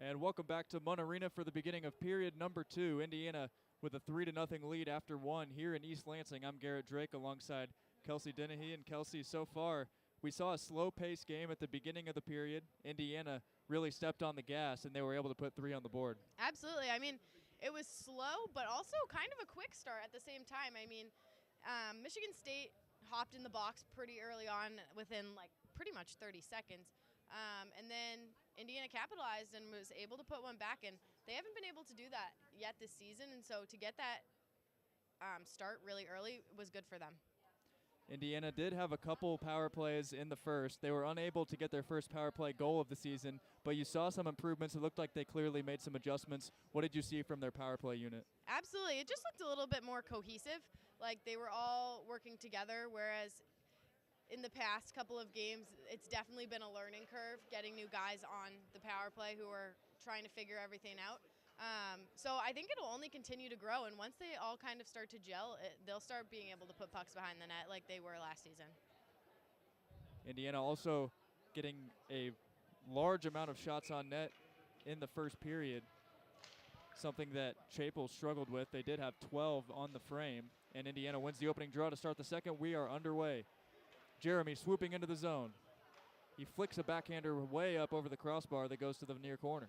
D: And welcome back to Munn Arena for the beginning of period number 2. Indiana with a 3-0 lead after 1 here in East Lansing. I'm Garrett Drake alongside Kelsey Dennehy. And Kelsey, so far we saw a slow-paced game at the beginning of the period. Indiana really stepped on the gas, and they were able to put 3 on the board.
A: Absolutely. I mean, it was slow, but also kind of a quick start at the same time. I mean, Michigan State hopped in the box pretty early on within, pretty much 30 seconds. And then Indiana capitalized and was able to put one back, and they haven't been able to do that yet this season, and so to get that start really early was good for them.
D: Indiana did have a couple power plays in the first. They were unable to get their first power play goal of the season, but you saw some improvements. It looked like they clearly made some adjustments. What did you see from their power play unit?
A: Absolutely. It just looked a little bit more cohesive, like they were all working together, whereas in the past couple of games, it's definitely been a learning curve getting new guys on the power play who are trying to figure everything out. So I think it'll only continue to grow, and once they all kind of start to gel, they'll start being able to put pucks behind the net like they were last season.
D: Indiana also getting a large amount of shots on net in the first period, something that Chapel struggled with. They did have 12 on the frame, and Indiana wins the opening draw to start the second. We are underway. Jeremy swooping into the zone. He flicks a backhander way up over the crossbar that goes to the near corner.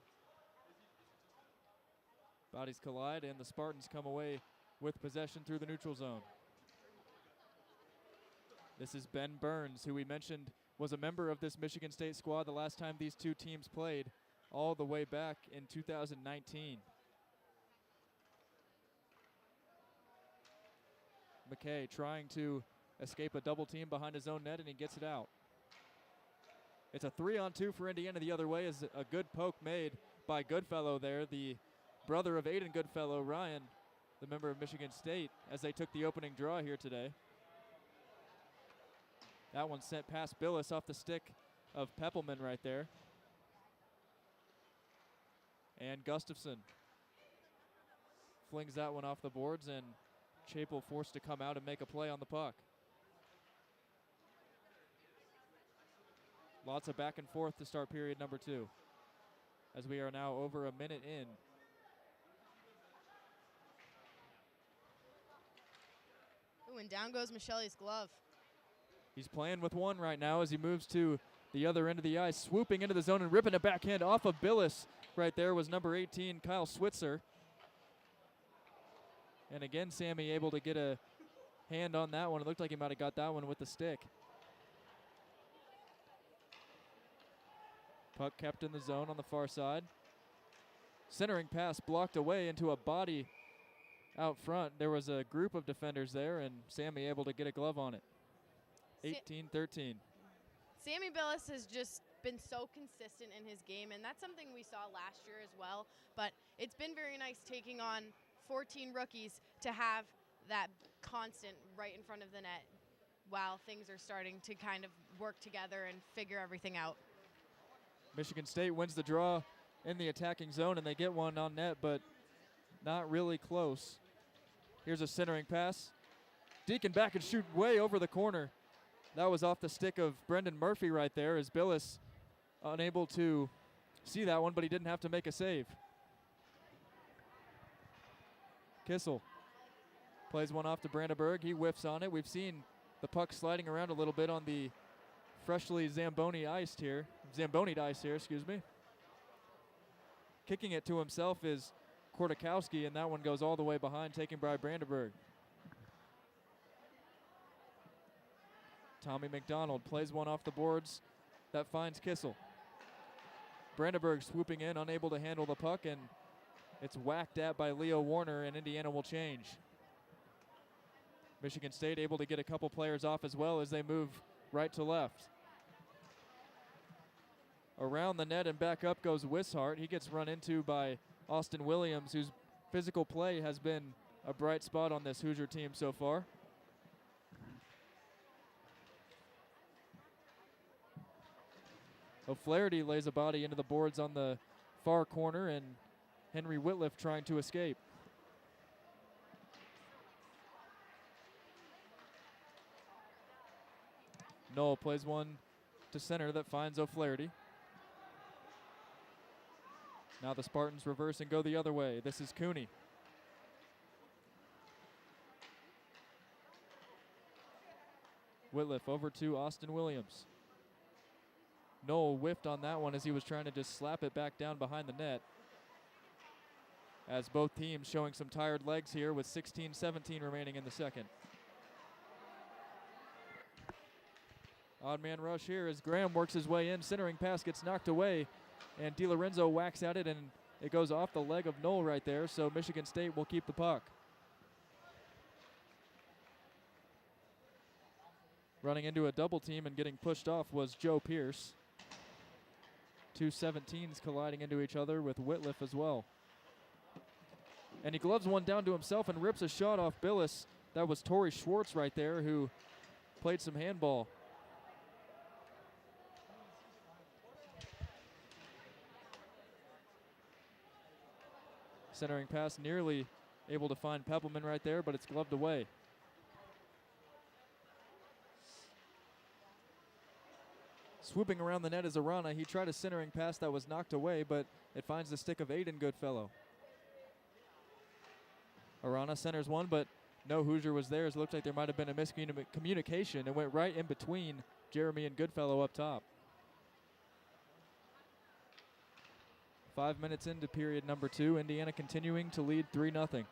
D: Bodies collide, and the Spartans come away with possession through the neutral zone. This is Ben Burns, who we mentioned was a member of this Michigan State squad the last time these two teams played, all the way back in 2019. McKay trying to escape a double team behind his own net, and he gets it out. It's a 3-on-2 for Indiana the other way, as a good poke made by Goodfellow there, the brother of Aiden Goodfellow, Ryan, the member of Michigan State, as they took the opening draw here today. That one sent past Billis off the stick of Peppelman right there. And Gustafson flings that one off the boards, and Chapel forced to come out and make a play on the puck. Lots of back and forth to start period number 2, as we are now over a minute in.
A: Ooh, and down goes Michelle's glove.
D: He's playing with one right now as he moves to the other end of the ice, swooping into the zone and ripping a backhand off of Billis. Right there was number 18, Kyle Switzer. And again, Sammy able to get a hand on that one. It looked like he might have got that one with the stick. Puck kept in the zone on the far side. Centering pass blocked away into a body out front. There was a group of defenders there, and Sammy able to get a glove on it. 18-13.
A: Sammy Billis has just been so consistent in his game, and that's something we saw last year as well. But it's been very nice taking on 14 rookies to have that constant right in front of the net while things are starting to kind of work together and figure everything out.
D: Michigan State wins the draw in the attacking zone, and they get one on net, but not really close. Here's a centering pass. Deacon back and shoot way over the corner. That was off the stick of Brendan Murphy right there, as Billis unable to see that one, but he didn't have to make a save. Kissel plays one off to Brandenburg. He whiffs on it. We've seen the puck sliding around a little bit on the freshly Zamboni'd ice here, excuse me. Kicking it to himself is Kortakowski, and that one goes all the way behind, taken by Brandenburg. Tommy McDonald plays one off the boards that finds Kissel. Brandenburg swooping in, unable to handle the puck, and it's whacked at by Leo Warner, and Indiana will change. Michigan State able to get a couple players off as well as they move right to left. Around the net and back up goes Wishart. He gets run into by Austin Williams, whose physical play has been a bright spot on this Hoosier team so far. O'Flaherty lays a body into the boards on the far corner, and Henry Whitliff trying to escape. Null plays one to center that finds O'Flaherty. Now the Spartans reverse and go the other way. This is Cooney. Whitliff over to Austin Williams. Null whiffed on that one as he was trying to just slap it back down behind the net. As both teams showing some tired legs here with 16-17 remaining in the second. Odd man rush here as Graham works his way in. Centering pass gets knocked away, and DiLorenzo whacks at it, and it goes off the leg of Null right there, so Michigan State will keep the puck. Running into a double team and getting pushed off was Joe Pierce. Two 17s colliding into each other with Whitliff as well. And he gloves one down to himself and rips a shot off Billis. That was Torrey Schwartz right there, who played some handball. Centering pass nearly able to find Peppelman right there, but it's gloved away. Swooping around the net is Arana. He tried a centering pass that was knocked away, but it finds the stick of Aiden Goodfellow. Arana centers one, but no Hoosier was there. It looked like there might have been a miscommunication. It went right in between Jeremy and Goodfellow up top. 5 minutes into period number 2. Indiana continuing to lead 3-0.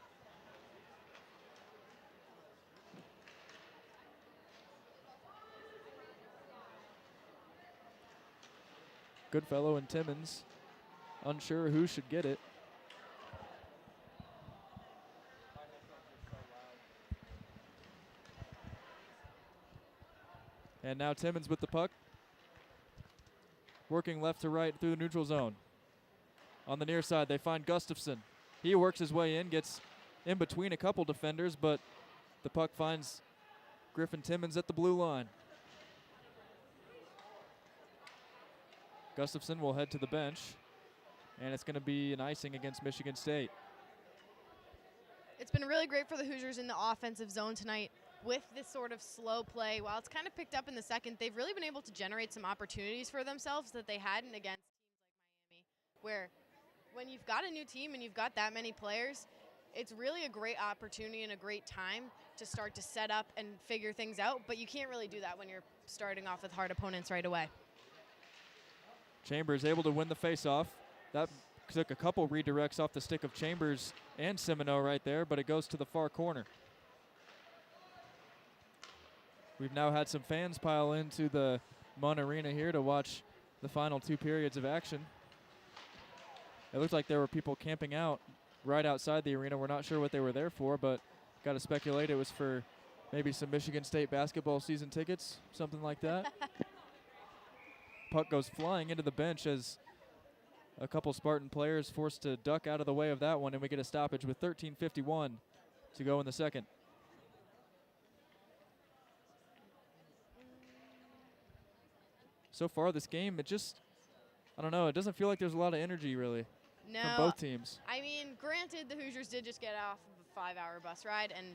D: Goodfellow and Timmons unsure who should get it. And now Timmons with the puck. Working left to right through the neutral zone. On the near side, they find Gustafson. He works his way in, gets in between a couple defenders, but the puck finds Griffin Timmons at the blue line. Gustafson will head to the bench, and it's going to be an icing against Michigan State.
A: It's been really great for the Hoosiers in the offensive zone tonight with this sort of slow play. While it's kind of picked up in the second, they've really been able to generate some opportunities for themselves that they hadn't against teams like Miami, where when you've got a new team and you've got that many players, it's really a great opportunity and a great time to start to set up and figure things out, but you can't really do that when you're starting off with hard opponents right away.
D: Chambers able to win the faceoff. That took a couple redirects off the stick of Chambers and Semino right there, but it goes to the far corner. We've now had some fans pile into the Munn Arena here to watch the final 2 periods of action. It looked like there were people camping out right outside the arena. We're not sure what they were there for, but got to speculate it was for maybe some Michigan State basketball season tickets, something like that. Puck goes flying into the bench as a couple Spartan players forced to duck out of the way of that one, and we get a stoppage with 13:51 to go in the second. So far this game, I don't know, it doesn't feel like there's a lot of energy really from both teams.
A: I mean, granted, the Hoosiers did just get off of a 5-hour bus ride and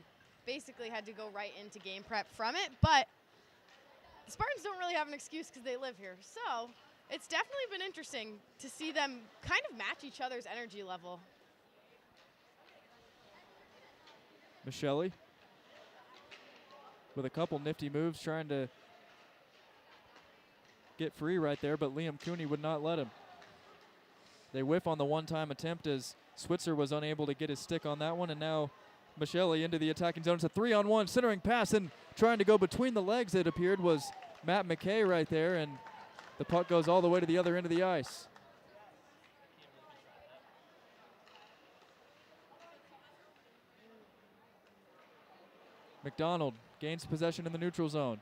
A: basically had to go right into game prep from it, but the Spartans don't really have an excuse because they live here. So it's definitely been interesting to see them kind of match each other's energy level.
D: Michelli with a couple nifty moves trying to get free right there, but Liam Cooney would not let him. They whiff on the one-time attempt as Switzer was unable to get his stick on that one, and now Michelli into the attacking zone. It's a 3-on-1 centering pass, and trying to go between the legs, it appeared, was Matt McKay right there, and the puck goes all the way to the other end of the ice. McDonald gains possession in the neutral zone.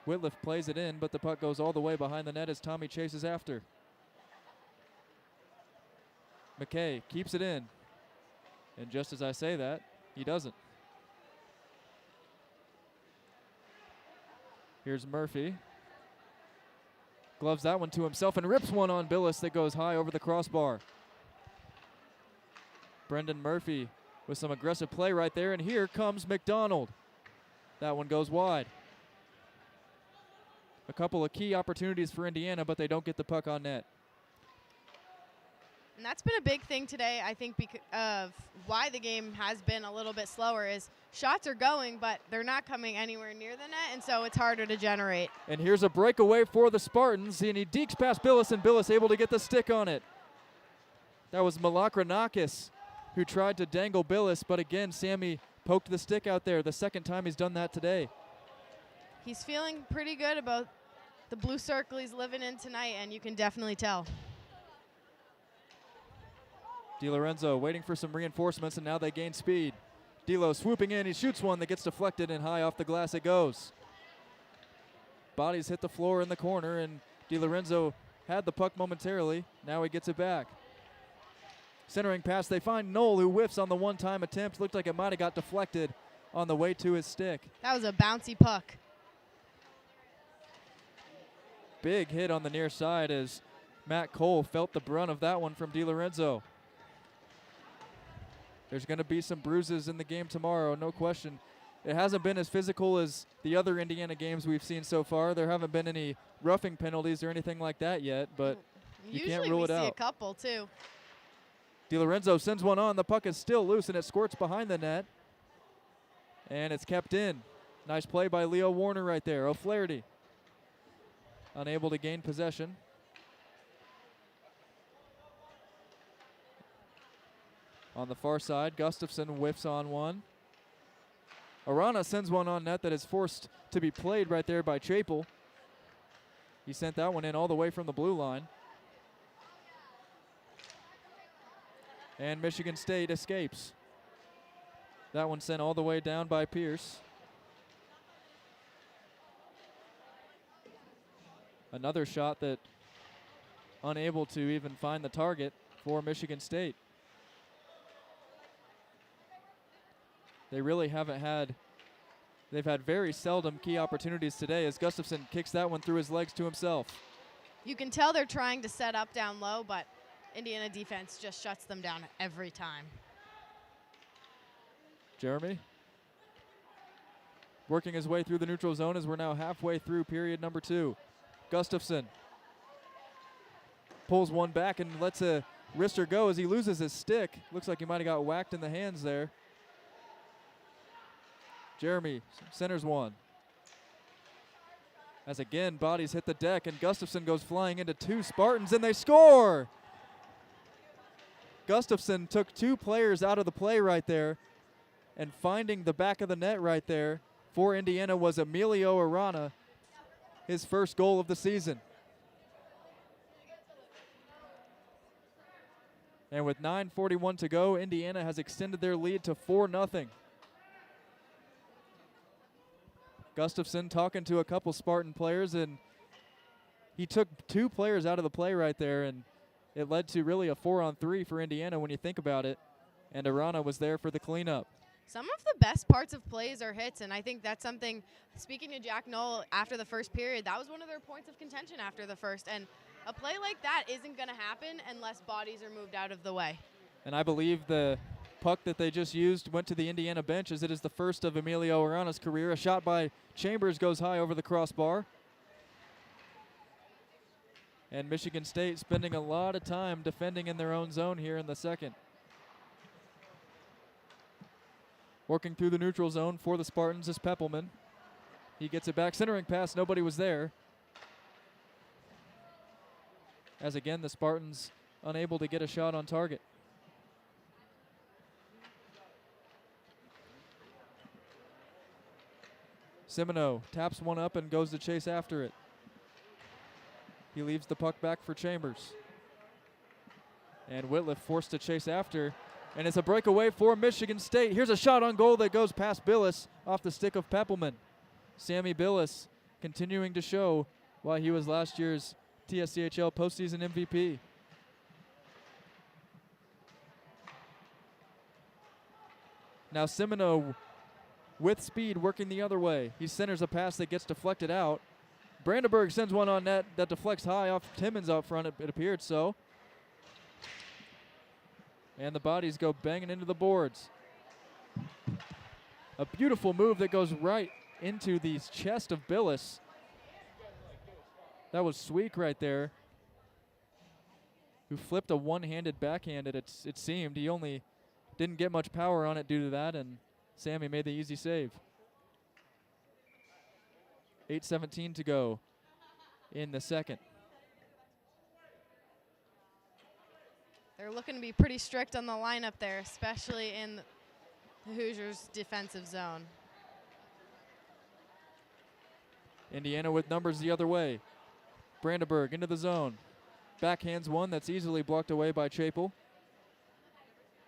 D: Whitliff plays it in, but the puck goes all the way behind the net as Tommy chases after. McKay keeps it in. And just as I say that, he doesn't. Here's Murphy. Gloves that one to himself and rips one on Billis that goes high over the crossbar. Brendan Murphy with some aggressive play right there, and here comes McDonald. That one goes wide. A couple of key opportunities for Indiana, but they don't get the puck on net.
A: And that's been a big thing today, I think, because of why the game has been a little bit slower is shots are going, but they're not coming anywhere near the net, and so it's harder to generate.
D: And here's a breakaway for the Spartans, and he dekes past Billis, and Billis able to get the stick on it. That was Malakranakis who tried to dangle Billis, but again, Sammy poked the stick out there. The second time he's done that today.
A: He's feeling pretty good about the blue circle he's living in tonight, and you can definitely tell.
D: DiLorenzo waiting for some reinforcements, and now they gain speed. D'Lo swooping in, he shoots one that gets deflected, and high off the glass it goes. Bodies hit the floor in the corner, and DiLorenzo had the puck momentarily. Now he gets it back. Centering pass, they find Null, who whiffs on the one-time attempt. Looked like it might have got deflected on the way to his stick.
A: That was a bouncy puck.
D: Big hit on the near side as Matt Cole felt the brunt of that one from DiLorenzo. There's going to be some bruises in the game tomorrow, no question. It hasn't been as physical as the other Indiana games we've seen so far. There haven't been any roughing penalties or anything like that yet, but you can't rule it out.
A: Usually we see a couple, too.
D: DiLorenzo sends one on. The puck is still loose, and it squirts behind the net. And it's kept in. Nice play by Leo Warner right there. O'Flaherty unable to gain possession. On the far side, Gustafson whiffs on one. Arana sends one on net that is forced to be played right there by Chapel. He sent that one in all the way from the blue line. And Michigan State escapes. That one sent all the way down by Pierce. Another shot that unable to even find the target for Michigan State. They really haven't had, they've had very seldom key opportunities today as Gustafson kicks that one through his legs to himself.
A: You can tell they're trying to set up down low, but Indiana defense just shuts them down every time.
D: Jeremy working his way through the neutral zone as we're now halfway through period number 2. Gustafson pulls one back and lets a wrister go as he loses his stick. Looks like he might have got whacked in the hands there. Jeremy centers one. As again, bodies hit the deck and Gustafson goes flying into 2 Spartans and they score! Gustafson took 2 players out of the play right there, and finding the back of the net right there for Indiana was Emilio Arana, his first goal of the season. And with 9:41 to go, Indiana has extended their lead to 4-0. Gustafson talking to a couple Spartan players, and he took 2 players out of the play right there, and it led to really a 4-on-3 for Indiana when you think about it. And Arana was there for the cleanup.
A: Some of the best parts of plays are hits, and I think that's something, speaking to Jack Null after the first period, that was one of their points of contention after the first. And a play like that isn't going to happen unless bodies are moved out of the way.
D: And I believe the puck that they just used went to the Indiana bench as it is the first of Emilio Arana's career. A shot by Chambers goes high over the crossbar. And Michigan State spending a lot of time defending in their own zone here in the second. Working through the neutral zone for the Spartans is Peppelman. He gets it back, centering pass, nobody was there. As again, the Spartans unable to get a shot on target. Simino taps one up and goes to chase after it. He leaves the puck back for Chambers. And Whitliff forced to chase after. And it's a breakaway for Michigan State. Here's a shot on goal that goes past Billis off the stick of Peppelman. Sammy Billis continuing to show why he was last year's TSCHL postseason MVP. Now Simino with speed working the other way. He centers a pass that gets deflected out. Brandenburg sends one on net that deflects high off Timmons out front, it appeared so. And the bodies go banging into the boards. A beautiful move that goes right into the chest of Billis. That was Sweek right there, who flipped a one-handed backhand, it seemed. He only didn't get much power on it due to that, and Sammy made the easy save. 8:17 to go in the second.
A: They're looking to be pretty strict on the lineup there, especially in the Hoosiers' defensive zone.
D: Indiana with numbers the other way. Brandenburg into the zone. Backhands one that's easily blocked away by Chapel.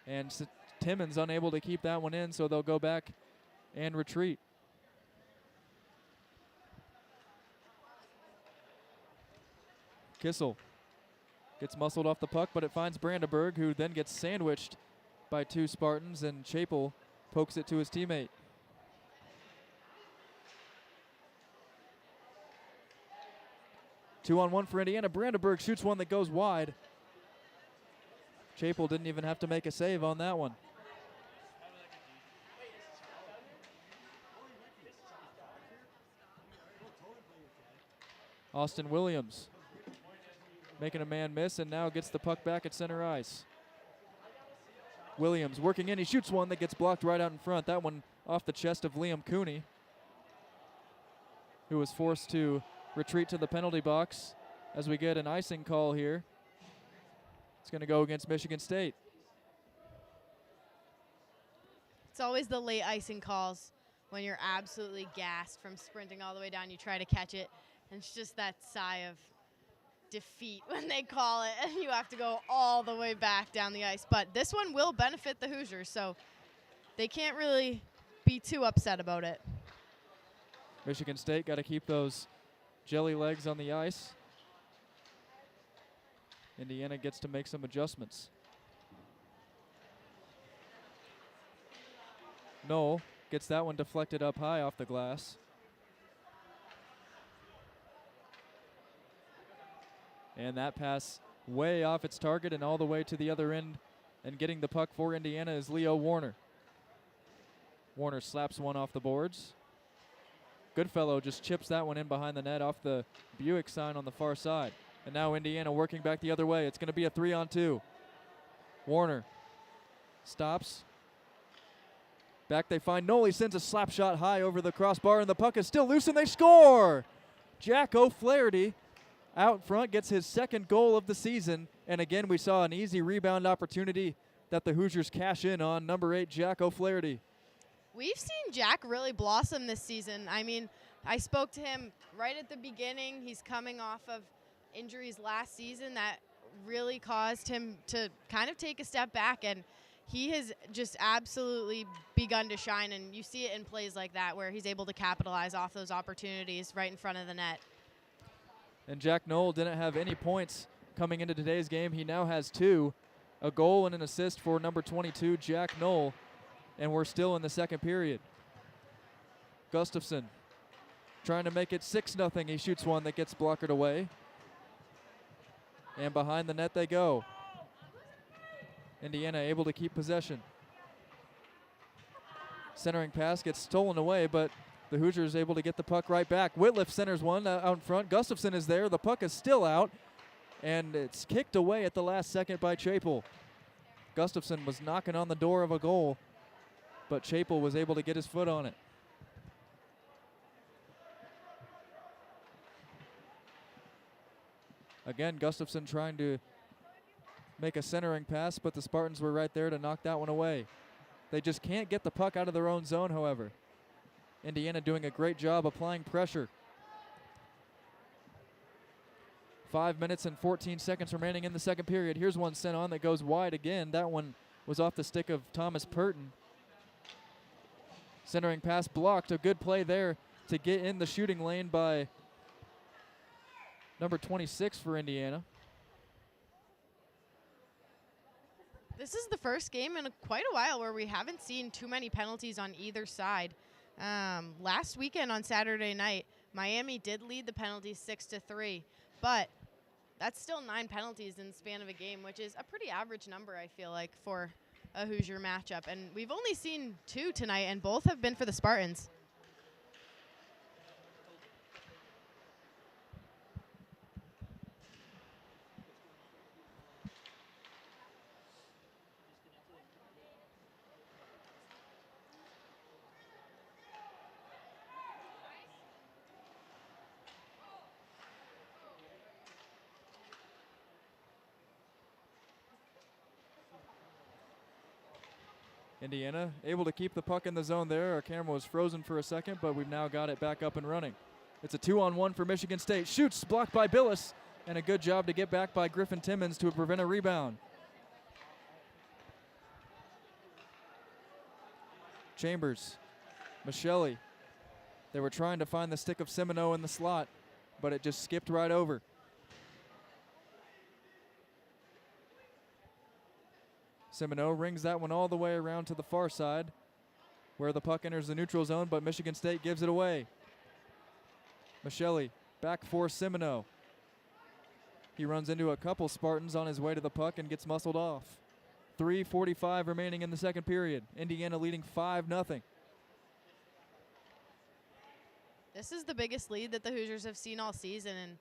D: And Timmons unable to keep that one in, so they'll go back and retreat. Kissel gets muscled off the puck, but it finds Brandenburg, who then gets sandwiched by 2 Spartans, and Chapel pokes it to his teammate. Two on one for Indiana. Brandenburg shoots one that goes wide. Chapel didn't even have to make a save on that one. Austin Williams making a man miss and now gets the puck back at center ice. Williams working in. He shoots one that gets blocked right out in front. That one off the chest of Liam Cooney, who was forced to retreat to the penalty box as we get an icing call here. It's going to go against Michigan State.
A: It's always the late icing calls when you're absolutely gassed from sprinting all the way down. You try to catch it, And it's just that sigh of defeat when they call it, and you have to go all the way back down the ice. But this one will benefit the Hoosiers, so they can't really be too upset about it.
D: Michigan State got to keep those jelly legs on the ice. Indiana gets to make some adjustments. Null gets that one deflected up high off the glass. And that pass way off its target and all the way to the other end. And getting the puck for Indiana is Leo Warner. Warner slaps one off the boards. Goodfellow just chips that one in behind the net off the Buick sign on the far side. And now Indiana working back the other way. It's going to be a 3-on-2. Warner stops. Back they find Null. He sends a slap shot high over the crossbar, and the puck is still loose, and they score! Jack O'Flaherty out front gets his second goal of the season. And again, we saw an easy rebound opportunity that the Hoosiers cash in on. Number 8, Jack O'Flaherty.
A: We've seen Jack really blossom this season. I mean, I spoke to him right at the beginning. He's coming off of injuries last season that really caused him to kind of take a step back, and he has just absolutely begun to shine, and you see it in plays like that where he's able to capitalize off those opportunities right in front of the net.
D: And Jack Null didn't have any points coming into today's game. He now has 2, a goal and an assist for number 22, Jack Null, and we're still in the second period. Gustafson trying to make it 6-0. He shoots one that gets blockered away. And behind the net they go. Indiana able to keep possession. Centering pass gets stolen away, but the Hoosiers able to get the puck right back. Whitliff centers one out in front. Gustafson is there. The puck is still out, and it's kicked away at the last second by Chapel. Gustafson was knocking on the door of a goal, but Chapel was able to get his foot on it. Again, Gustafson trying to make a centering pass, but the Spartans were right there to knock that one away. They just can't get the puck out of their own zone, however. Indiana doing a great job applying pressure. 5 minutes and 14 seconds remaining in the second period. Here's one sent on that goes wide again. That one was off the stick of Thomas Purton. Centering pass blocked. A good play there to get in the shooting lane by number 26 for Indiana.
A: This is the first game in quite a while where we haven't seen too many penalties on either side. Last weekend on Saturday night, Miami did lead the penalties 6-3, but that's still 9 penalties in the span of a game, which is a pretty average number, I feel like, for a Hoosier matchup. And we've only seen 2 tonight, and both have been for the Spartans.
D: Indiana able to keep the puck in the zone there. Our camera was frozen for a second, but we've now got it back up and running. It's a 2-on-1 for Michigan State. Shoots, blocked by Billis, and a good job to get back by Griffin Timmons to prevent a rebound. Chambers, Michelli. They were trying to find the stick of Semino in the slot, but it just skipped right over. Semino rings that one all the way around to the far side where the puck enters the neutral zone, but Michigan State gives it away. Michelli back for Semino. He runs into a couple Spartans on his way to the puck and gets muscled off. 3:45 remaining in the second period. Indiana leading 5-0.
A: This is the biggest lead that the Hoosiers have seen all season, and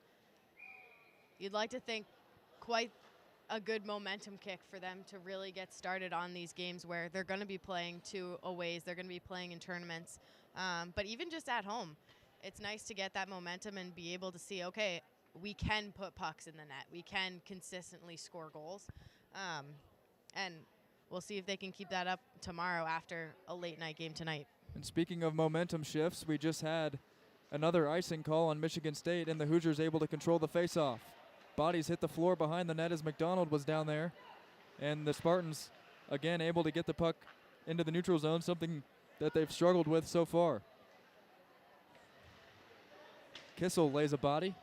A: you'd like to think quite a good momentum kick for them to really get started on these games where they're going to be playing 2 aways, they're going to be playing in tournaments. But even just at home, it's nice to get that momentum and be able to see, okay, we can put pucks in the net. We can consistently score goals. And we'll see if they can keep that up tomorrow after a late night game tonight.
D: And speaking of momentum shifts, we just had Another icing call on Michigan State, and the Hoosiers able to control the faceoff. Bodies hit the floor behind the net as McDonald was down there. And the Spartans, again, able to get the puck into the neutral zone, something that they've struggled with so far. Kissel lays a body.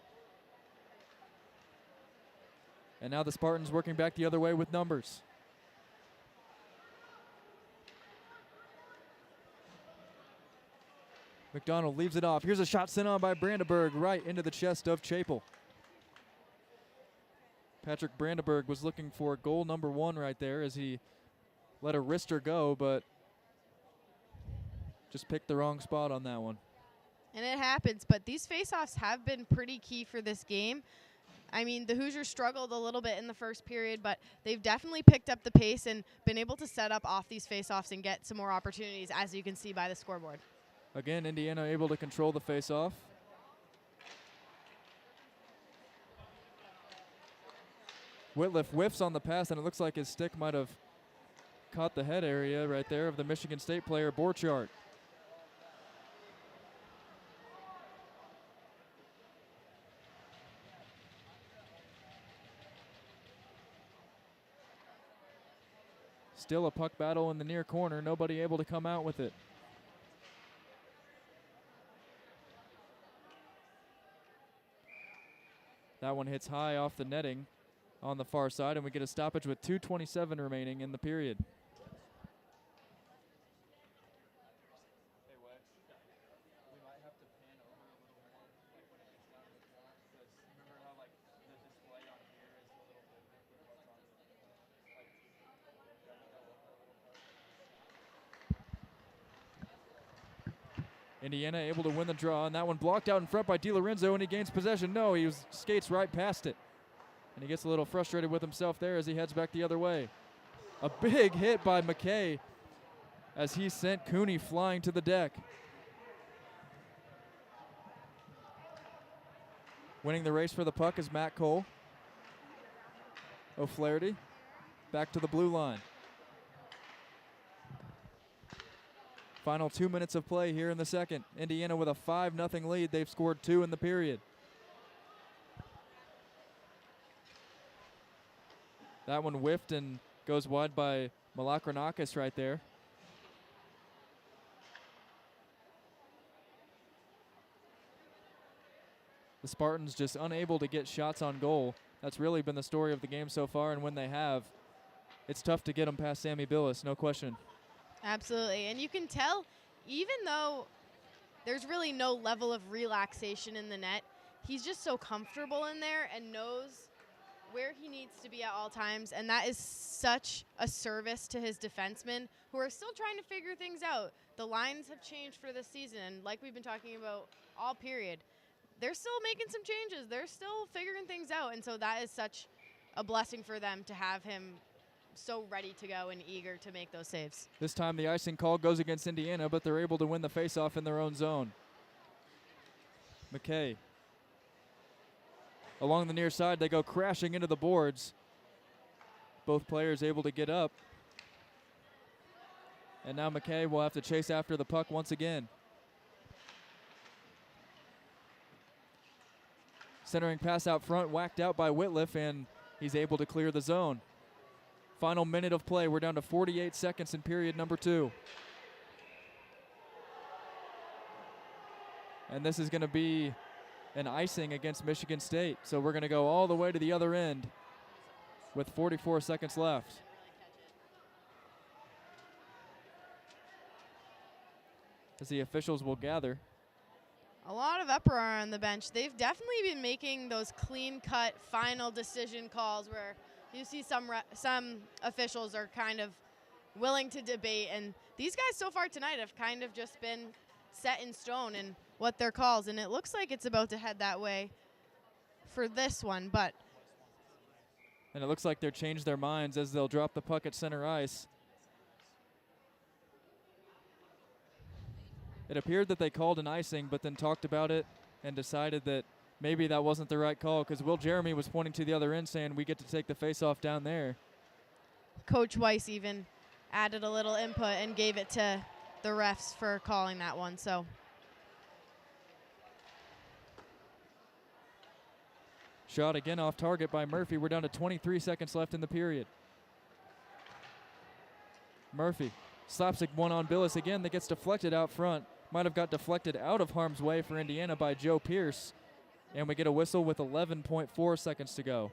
D: And now the Spartans working back the other way with numbers. McDonald leaves it off. Here's a shot sent on by Brandenburg right into the chest of Chapel. Patrick Brandenburg was looking for goal number 1 right there as he let a wrister go, but just picked the wrong spot on that one.
A: And it happens, but these faceoffs have been pretty key for this game. I mean, the Hoosiers struggled a little bit in the first period, but they've definitely picked up the pace and been able to set up off these faceoffs and get some more opportunities, as you can see by the scoreboard.
D: Again, Indiana able to control the faceoff. Whitliff whiffs on the pass, and it looks like his stick might have caught the head area right there of the Michigan State player, Borchardt. Still a puck battle in the near corner. Nobody able to come out with it. That one hits high off the netting on the far side, and we get a stoppage with 2:27 remaining in the period. Indiana able to win the draw, and that one blocked out in front by DiLorenzo, and he gains possession. No, he skates right past it. And he gets a little frustrated with himself there as he heads back the other way. A big hit by McKay as he sent Cooney flying to the deck. Winning the race for the puck is Matt Cole. O'Flaherty back to the blue line. Final 2 minutes of play here in the second. Indiana with a 5-0 lead. They've scored 2 in the period. That one whiffed and goes wide by Malakranakis right there. The Spartans just unable to get shots on goal. That's really been the story of the game so far, and when they have, it's tough to get them past Sammy Billis, no question.
A: Absolutely, and you can tell, even though there's really no level of relaxation in the net, he's just so comfortable in there and knows where he needs to be at all times, and that is such a service to his defensemen who are still trying to figure things out. The lines have changed for this season, like we've been talking about all period. They're still making some changes. They're still figuring things out, and so that is such a blessing for them to have him so ready to go and eager to make those saves.
D: This time the icing call goes against Indiana, but they're able to win the faceoff in their own zone. McKay. Along the near side, they go crashing into the boards. Both players able to get up. And now McKay will have to chase after the puck once again. Centering pass out front, whacked out by Whitliff, and he's able to clear the zone. Final minute of play. We're down to 48 seconds in period number 2. And this is going to be an icing against Michigan State. So we're going to go all the way to the other end with 44 seconds left. As the officials will gather.
A: A lot of uproar on the bench. They've definitely been making those clean-cut final decision calls where you see some officials are kind of willing to debate, and these guys so far tonight have kind of just been set in stone in what their calls, and it looks like it's about to head that way for this one, but.
D: And it looks like they've changed their minds as they'll drop the puck at center ice. It appeared that they called an icing, but then talked about it and decided that maybe that wasn't the right call, because Will Jeremy was pointing to the other end saying we get to take the face-off down there.
A: Coach Weiss even added a little input and gave it to the refs for calling that one. So
D: Shot again off target by Murphy. We're down to 23 seconds left in the period. Murphy slaps one on Billis again. That gets deflected out front. Might have got deflected out of harm's way for Indiana by Joe Pierce. And we get a whistle with 11.4 seconds to go.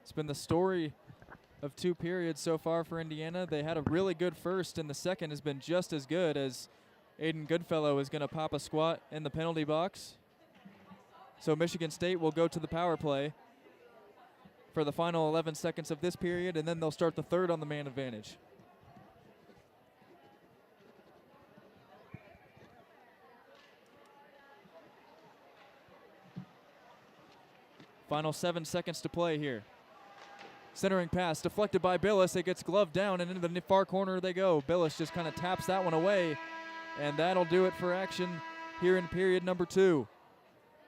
D: It's been the story of 2 periods so far for Indiana. They had a really good first, and the second has been just as good, as Aiden Goodfellow is going to pop a squat in the penalty box. So Michigan State will go to the power play for the final 11 seconds of this period, and then they'll start the third on the man advantage. Final 7 seconds to play here. Centering pass deflected by Billis. It gets gloved down, and into the far corner they go. Billis just kind of taps that one away, and that'll do it for action here in period number 2.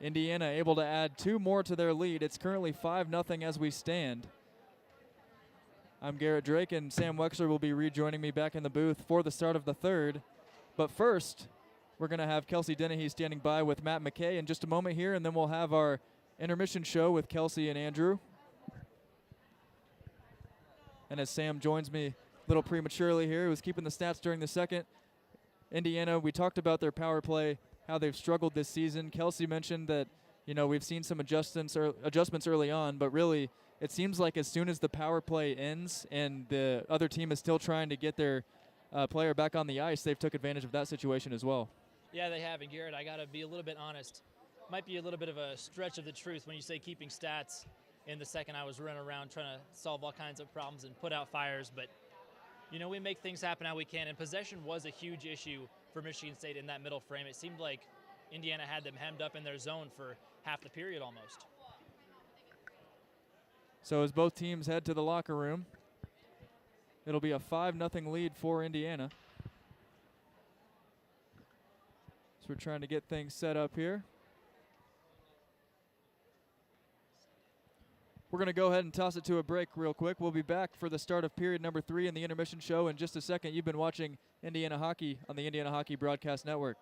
D: Indiana able to add 2 more to their lead. It's currently 5-0 as we stand. I'm Garrett Drake, and Sam Weixler will be rejoining me back in the booth for the start of the third. But first, we're going to have Kelsey Dennehy standing by with Matt McKay in just a moment here, and then we'll have our intermission show with Kelsey and Andrew. And as Sam joins me a little prematurely here, he was keeping the stats during the second. Indiana, we talked about their power play, how they've struggled this season. Kelsey mentioned that, we've seen some adjustments early on, but really it seems like as soon as the power play ends and the other team is still trying to get their player back on the ice, they've took advantage of that situation as well.
C: Yeah, they have. And Garrett, I got to be a little bit honest. Might be a little bit of a stretch of the truth when you say keeping stats. In the second, I was running around trying to solve all kinds of problems and put out fires. But, we make things happen how we can. And possession was a huge issue for Michigan State in that middle frame. It seemed like Indiana had them hemmed up in their zone for half the period almost.
D: So as both teams head to the locker room, it'll be a 5-0 lead for Indiana. So we're trying to get things set up here. We're going to go ahead and toss it to a break real quick. We'll be back for the start of period number 3 in the intermission show in just a second. You've been watching Indiana Hockey on the Indiana Hockey Broadcast Network.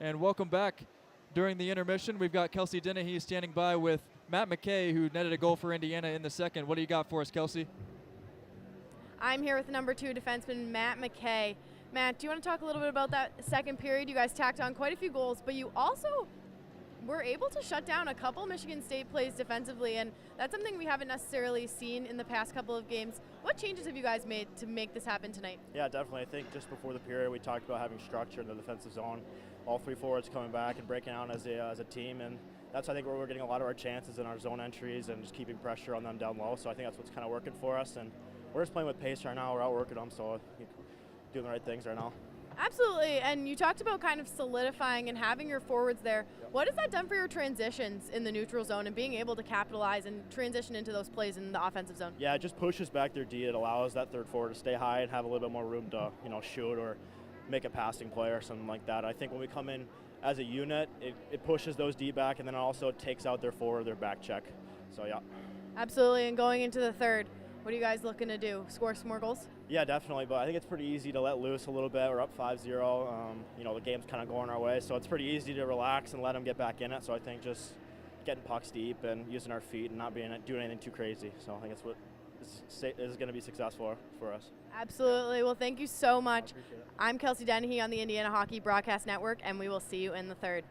D: And welcome back. During the intermission, we've got Kelsey Dennehy standing by with Matt McKay, who netted a goal for Indiana in the second. What do you got for us, Kelsey?
A: I'm here with number 2 defenseman Matt McKay. Matt, do you want to talk a little bit about that second period? You guys tacked on quite a few goals, but you also were able to shut down a couple Michigan State plays defensively, and that's something we haven't necessarily seen in the past couple of games. What changes have you guys made to make this happen tonight?
F: Yeah, definitely. I think just before the period, we talked about having structure in the defensive zone, all 3 forwards coming back and breaking out as a team, and that's, I think, where we're getting a lot of our chances in our zone entries and just keeping pressure on them down low. So I think that's what's kind of working for us, and we're just playing with pace right now. We're outworking them, so doing the right things right now.
A: Absolutely, and you talked about kind of solidifying and having your forwards there.
F: Yep.
A: What has that done for your transitions in the neutral zone and being able to capitalize and transition into those plays in the offensive zone?
F: Yeah, it just pushes back their D. It allows that third forward to stay high and have a little bit more room to, shoot or make a passing play or something like that. I think when we come in as a unit, it pushes those D back, and then also takes out their forward, their back check. So, yeah.
A: Absolutely, and going into the third, what are you guys looking to do? Score some more goals?
F: Yeah, definitely, but I think it's pretty easy to let loose a little bit. We're up 5-0. The game's kind of going our way, so it's pretty easy to relax and let them get back in it. So I think just getting pucks deep and using our feet and not doing anything too crazy. So I think that's what is going to be successful for us.
A: Absolutely. Well, thank you so much. I'm Kelsey Dennehy on the Indiana Hockey Broadcast Network, and we will see you in the third.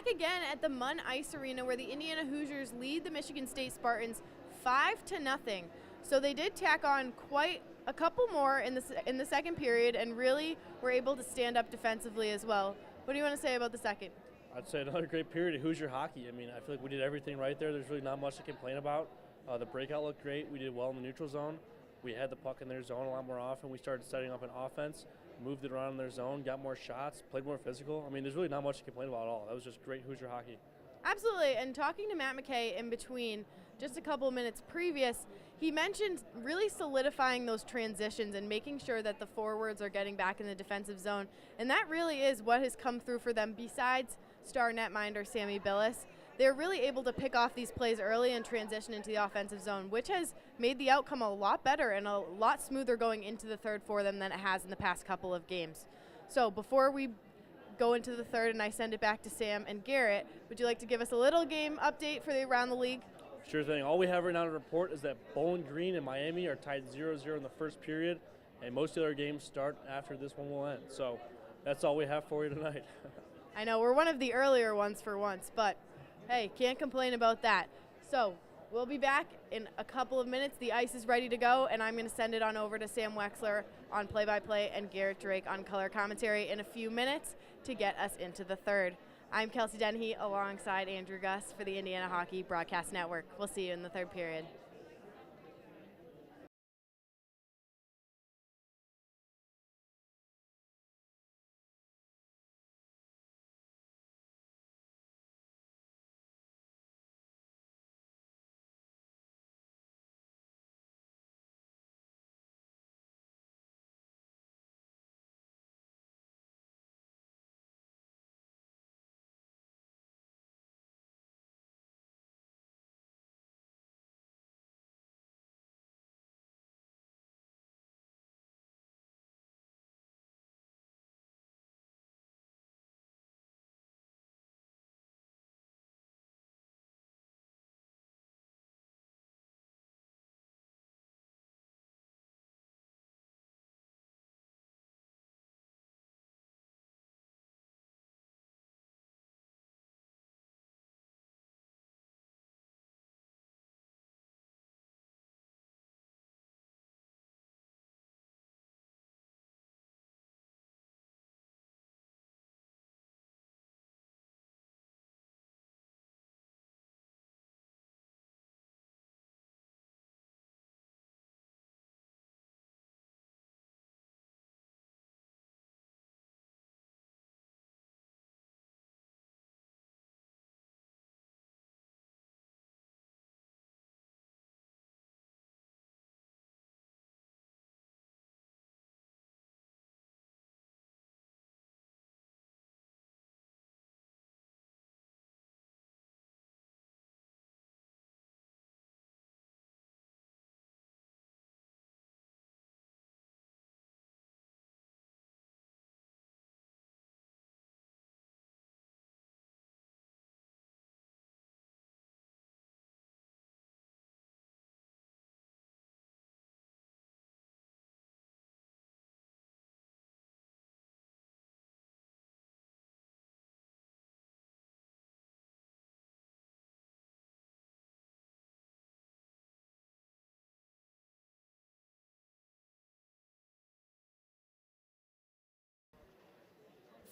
A: back again at the Munn Ice Arena where the Indiana Hoosiers lead the Michigan State Spartans 5-0. So they did tack on quite a couple more in the second period and really were able to stand up defensively as well. What do you want to say about the second?
B: I'd say another great period of Hoosier hockey. I mean, I feel like we did everything right there. There's really not much to complain about. The breakout looked great. We did well in the neutral zone. We had the puck in their zone a lot more often. We started setting up an offense, moved it around in their zone, got more shots, played more physical. I mean, there's really not much to complain about at all. That was just great Hoosier hockey.
A: Absolutely, and talking to Matt McKay in between, just a couple of minutes previous, he mentioned really solidifying those transitions and making sure that the forwards are getting back in the defensive zone, and that really is what has come through for them besides star netminder Sammy Billis. They're really able to pick off these plays early and transition into the offensive zone, which has made the outcome a lot better and a lot smoother going into the third for them than it has in the past couple of games. So before we go into the third and I send it back to Sam and Garrett, would you like to give us a little game update for around the league?
B: Sure thing. All we have right now to report is that Bowling Green and Miami are tied 0-0 in the first period, and most of the other games start after this one will end. So that's all we have for you tonight.
A: I know, we're one of the earlier ones for once, but hey, can't complain about that. So we'll be back in a couple of minutes. The ice is ready to go, and I'm going to send it on over to Sam Weixler on play-by-play and Garrett Drake on color commentary in a few minutes to get us into the third. I'm Kelsey Dennehy alongside Andrew Gus for the Indiana Hockey Broadcast Network. We'll see you in the third period.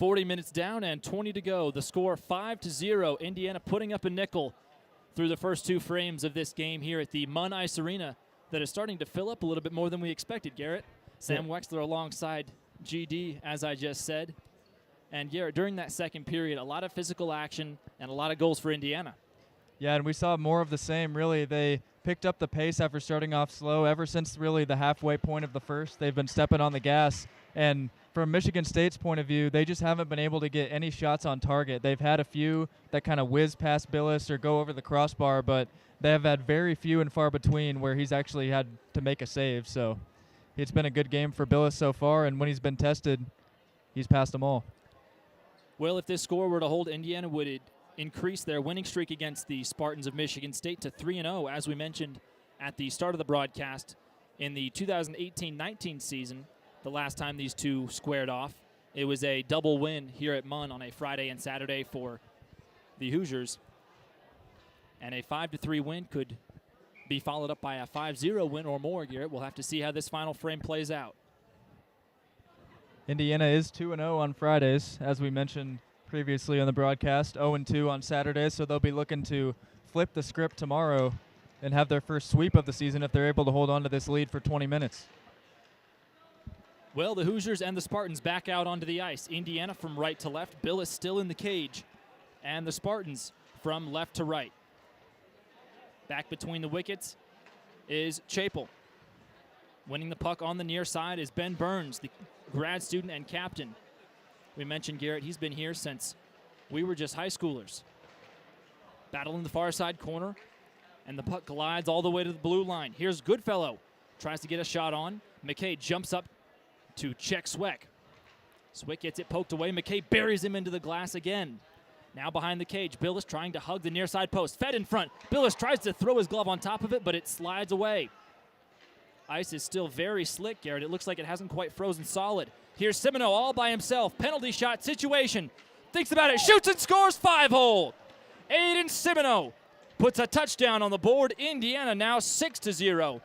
C: .40 minutes down and 20 to go. The score 5-0. Indiana putting up a nickel through the first two frames of this game here at the Munn Ice Arena that is starting to fill up a little bit more than we expected, Garrett. Sam Weixler alongside GD, as I just said. And Garrett, during that second period, a lot of physical action and a lot of goals for Indiana.
D: Yeah, and we saw more of the same, really. They picked up the pace after starting off slow. Ever since really the halfway point of the first, they've been stepping on the gas. And from Michigan State's point of view, they just haven't been able to get any shots on target. They've had a few that kind of whiz past Billis or go over the crossbar, but they have had very few and far between where he's actually had to make a save. So it's been a good game for Billis so far, and when he's been tested, he's passed them all.
C: Well, if this score were to hold, Indiana would increase their winning streak against the Spartans of Michigan State to 3-0, as we mentioned at the start of the broadcast. In the 2018-19 season, the last time these two squared off, it was a double win here at Munn on a Friday and Saturday for the Hoosiers. And a 5-3 win could be followed up by a 5-0 win or more, Garrett. We'll have to see how this final frame plays out.
D: Indiana is 2-0 on Fridays, as we mentioned previously on the broadcast, 0-2 on Saturdays, so they'll be looking to flip the script tomorrow and have their first sweep of the season if they're able to hold on to this lead for 20 minutes.
C: Well, the Hoosiers and the Spartans back out onto the ice. Indiana from right to left. Bill is still in the cage. And the Spartans from left to right. Back between the wickets is Chapel. Winning the puck on the near side is Ben Burns, the grad student and captain. We mentioned Garrett. He's been here since we were just high schoolers. Battle in the far side corner. And the puck glides all the way to the blue line. Here's Goodfellow. Tries to get a shot on. McKay jumps up to check Sweck. Sweck gets it poked away. McKay buries him into the glass again. Now behind the cage, Billis trying to hug the near side post. Fed in front. Billis tries to throw his glove on top of it, but it slides away. Ice is still very slick, Garrett. It looks like it hasn't quite frozen solid. Here's Simino all by himself. Penalty shot situation. Thinks about it. Shoots and scores. 5-hole. Aiden Simino puts a touchdown on the board. Indiana now 6-0.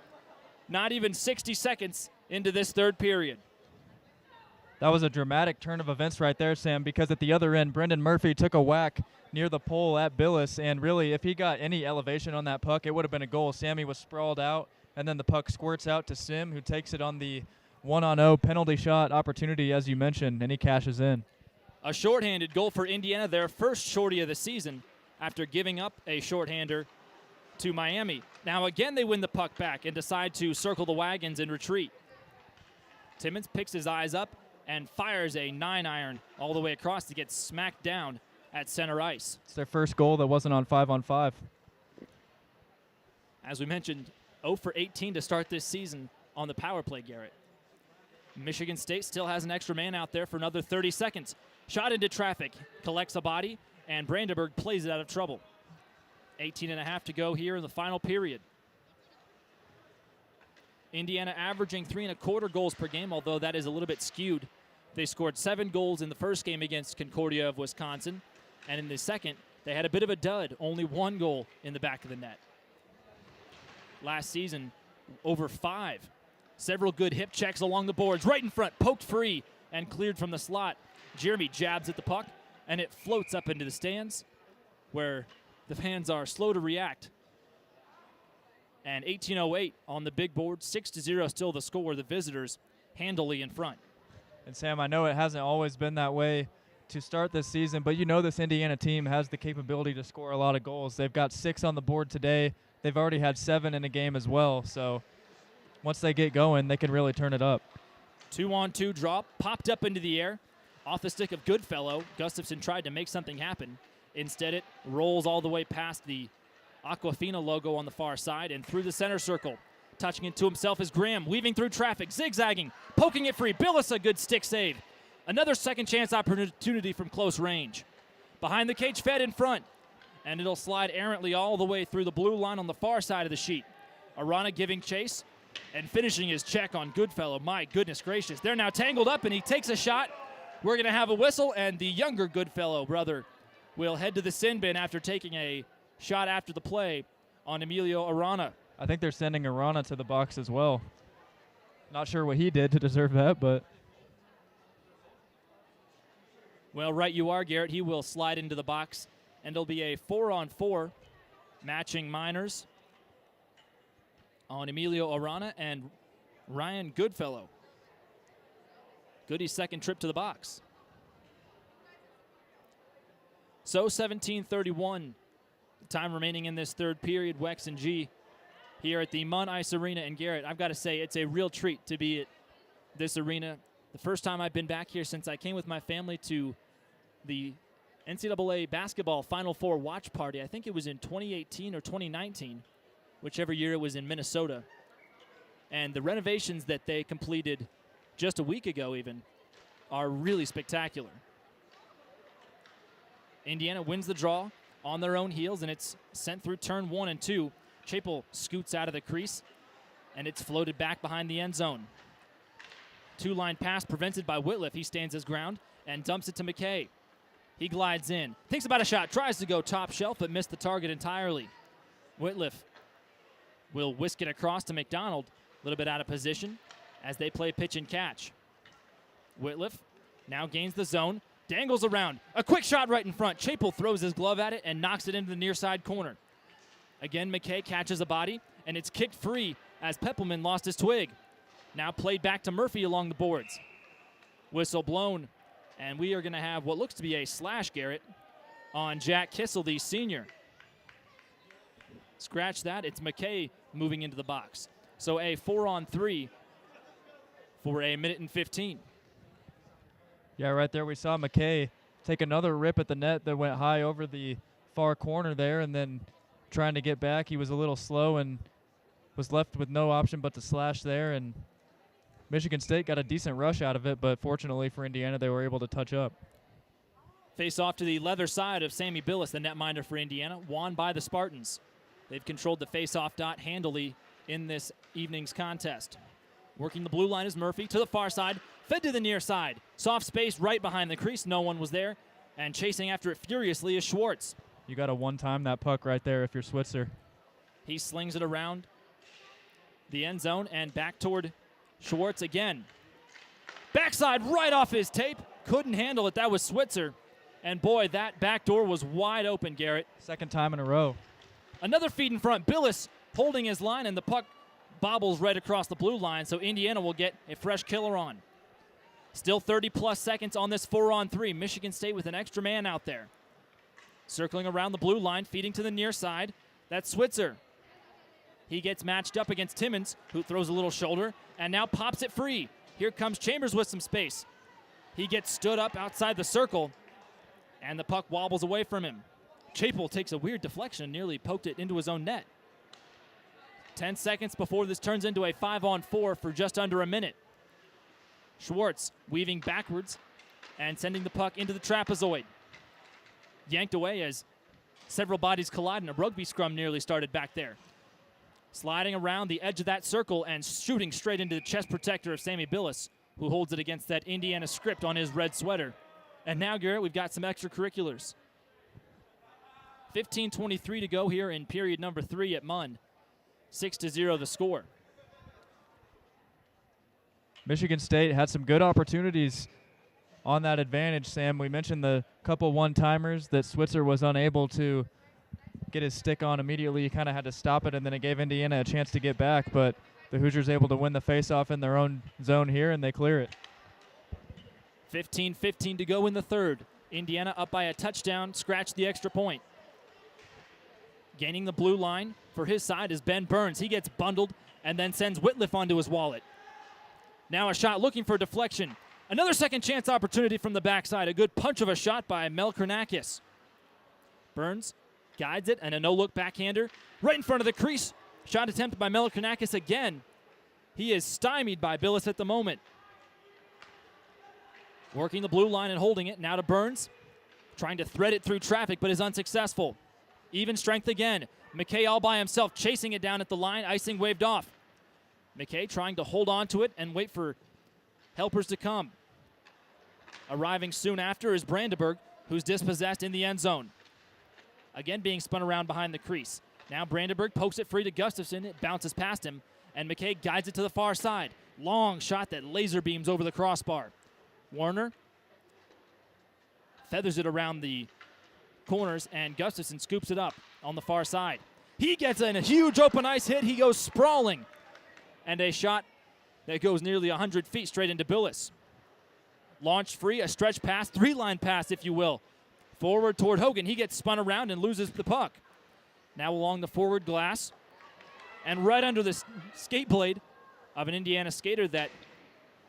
C: Not even 60 seconds into this third period.
D: That was a dramatic turn of events right there, Sam, because at the other end, Brendan Murphy took a whack near the pole at Billis, and really, if he got any elevation on that puck, it would have been a goal. Sammy was sprawled out, and then the puck squirts out to Sim, who takes it on the 1-on-0 penalty shot opportunity, as you mentioned, and he cashes in.
C: A shorthanded goal for Indiana, their first shorty of the season, after giving up a shorthander to Miami. Now again, they win the puck back and decide to circle the wagons and retreat. Timmons picks his eyes up and fires a 9-iron all the way across to get smacked down at center ice.
D: It's their first goal that wasn't on 5-on-5.
C: As we mentioned, 0 for 18 to start this season on the power play, Garrett. Michigan State still has an extra man out there for another 30 seconds. Shot into traffic, collects a body, and Brandenburg plays it out of trouble. 18.5 to go here in the final period. Indiana averaging 3.25 goals per game, although that is a little bit skewed. They scored 7 goals in the first game against Concordia of Wisconsin, and in the second, they had a bit of a dud, only 1 goal in the back of the net. Last season, over 5. Several good hip checks along the boards, right in front, poked free and cleared from the slot. Jeremy jabs at the puck, and it floats up into the stands, where the fans are slow to react. And 18:08 on the big board, 6-0 still the score, the visitors handily in front.
D: And Sam, I know it hasn't always been that way to start this season, but you know this Indiana team has the capability to score a lot of goals. They've got 6 on the board today. They've already had 7 in a game as well, so once they get going, they can really turn it up.
C: 2-on-2 drop, popped up into the air, off the stick of Goodfellow. Gustafson tried to make something happen. Instead, it rolls all the way past the Aquafina logo on the far side and through the center circle. Touching it to himself is Graham, weaving through traffic, zigzagging, poking it free. Billis, a good stick save. Another second chance opportunity from close range. Behind the cage, Fed in front, and it'll slide errantly all the way through the blue line on the far side of the sheet. Arana giving chase and finishing his check on Goodfellow. My goodness gracious, they're now tangled up, and he takes a shot. We're going to have a whistle, and the younger Goodfellow brother will head to the sin bin after taking a shot after the play on Emilio Arana.
D: I think they're sending Arana to the box as well. Not sure what he did to deserve that, but.
C: Well, right you are, Garrett. He will slide into the box, and it'll be a 4-on-4 matching minors on Emilio Arana and Ryan Goodfellow. Goody's second trip to the box. So 17:31, time remaining in this third period. Wex and G here at the Munn Ice Arena. And Garrett, I've got to say, it's a real treat to be at this arena. The first time I've been back here since I came with my family to the NCAA basketball Final Four watch party. I think it was in 2018 or 2019, whichever year it was in Minnesota. And the renovations that they completed just a week ago even are really spectacular. Indiana wins the draw on their own heels, and it's sent through turn 1 and 2. Chapel scoots out of the crease, and it's floated back behind the end zone. 2-line pass prevented by Whitliff. He stands his ground and dumps it to McKay. He glides in, thinks about a shot, tries to go top shelf, but missed the target entirely. Whitliff will whisk it across to McDonald, a little bit out of position as they play pitch and catch. Whitliff now gains the zone, dangles around, a quick shot right in front. Chapel throws his glove at it and knocks it into the near side corner. Again, McKay catches a body, and it's kicked free as Peppelman lost his twig. Now played back to Murphy along the boards. Whistle blown, and we are going to have what looks to be a slash, Garrett, on Jack Kissel, the senior. Scratch that. It's McKay moving into the box. So a 4-on-3 for a minute and 15.
D: Yeah, right there we saw McKay take another rip at the net that went high over the far corner there, and then trying to get back, he was a little slow and was left with no option but to slash there, and Michigan State got a decent rush out of it, but fortunately for Indiana, they were able to touch up.
C: Face off to the leather side of Sammy Billis, the netminder for Indiana, won by the Spartans. They've controlled the face-off dot handily in this evening's contest. Working the blue line is Murphy to the far side, fed to the near side. Soft space right behind the crease, no one was there, and chasing after it furiously is Schwartz.
D: You got to one-time that puck right there if you're Switzer.
C: He slings it around the end zone and back toward Schwartz again. Backside right off his tape. Couldn't handle it. That was Switzer. And boy, that back door was wide open, Garrett.
D: Second time in a row.
C: Another feed in front. Billis holding his line, and the puck bobbles right across the blue line, so Indiana will get a fresh killer on. Still 30-plus seconds on this 4-on-3. Michigan State with an extra man out there. Circling around the blue line, feeding to the near side. That's Switzer. He gets matched up against Timmons, who throws a little shoulder, and now pops it free. Here comes Chambers with some space. He gets stood up outside the circle, and the puck wobbles away from him. Chapel takes a weird deflection and nearly poked it into his own net. 10 seconds before this turns into a 5-on-4 for just under a minute. Schwartz weaving backwards and sending the puck into the trapezoid. Yanked away as several bodies collide, and a rugby scrum nearly started back there. Sliding around the edge of that circle and shooting straight into the chest protector of Sammy Billis, who holds it against that Indiana script on his red sweater. And now, Garrett, we've got some extracurriculars. 15:23 to go here in period number 3 at Munn. 6-0 the score.
D: Michigan State had some good opportunities on that advantage, Sam. We mentioned the couple one-timers that Switzer was unable to get his stick on immediately. He kind of had to stop it, and then it gave Indiana a chance to get back, but the Hoosiers able to win the faceoff in their own zone here, and they clear it.
C: 15:15 to go in the third. Indiana up by a touchdown, scratched the extra point. Gaining the blue line for his side is Ben Burns. He gets bundled and then sends Whitliff onto his wallet. Now a shot looking for deflection. Another second chance opportunity from the backside. A good punch of a shot by Mel Kernakis. Burns guides it, and a no-look backhander right in front of the crease. Shot attempt by Mel Kernakis again. He is stymied by Billis at the moment. Working the blue line and holding it. Now to Burns. Trying to thread it through traffic, but is unsuccessful. Even strength again. McKay all by himself, chasing it down at the line. Icing waved off. McKay trying to hold on to it and wait for helpers to come. Arriving soon after is Brandenburg, who's dispossessed in the end zone. Again being spun around behind the crease. Now Brandenburg pokes it free to Gustafson. It bounces past him, and McKay guides it to the far side. Long shot that laser beams over the crossbar. Warner feathers it around the corners, and Gustafson scoops it up on the far side. He gets a huge open ice hit. He goes sprawling. And a shot that goes nearly 100 feet straight into Billis. Launched free, a stretch pass, three-line pass, if you will. Forward toward Hogan. He gets spun around and loses the puck. Now along the forward glass. And right under the skate blade of an Indiana skater that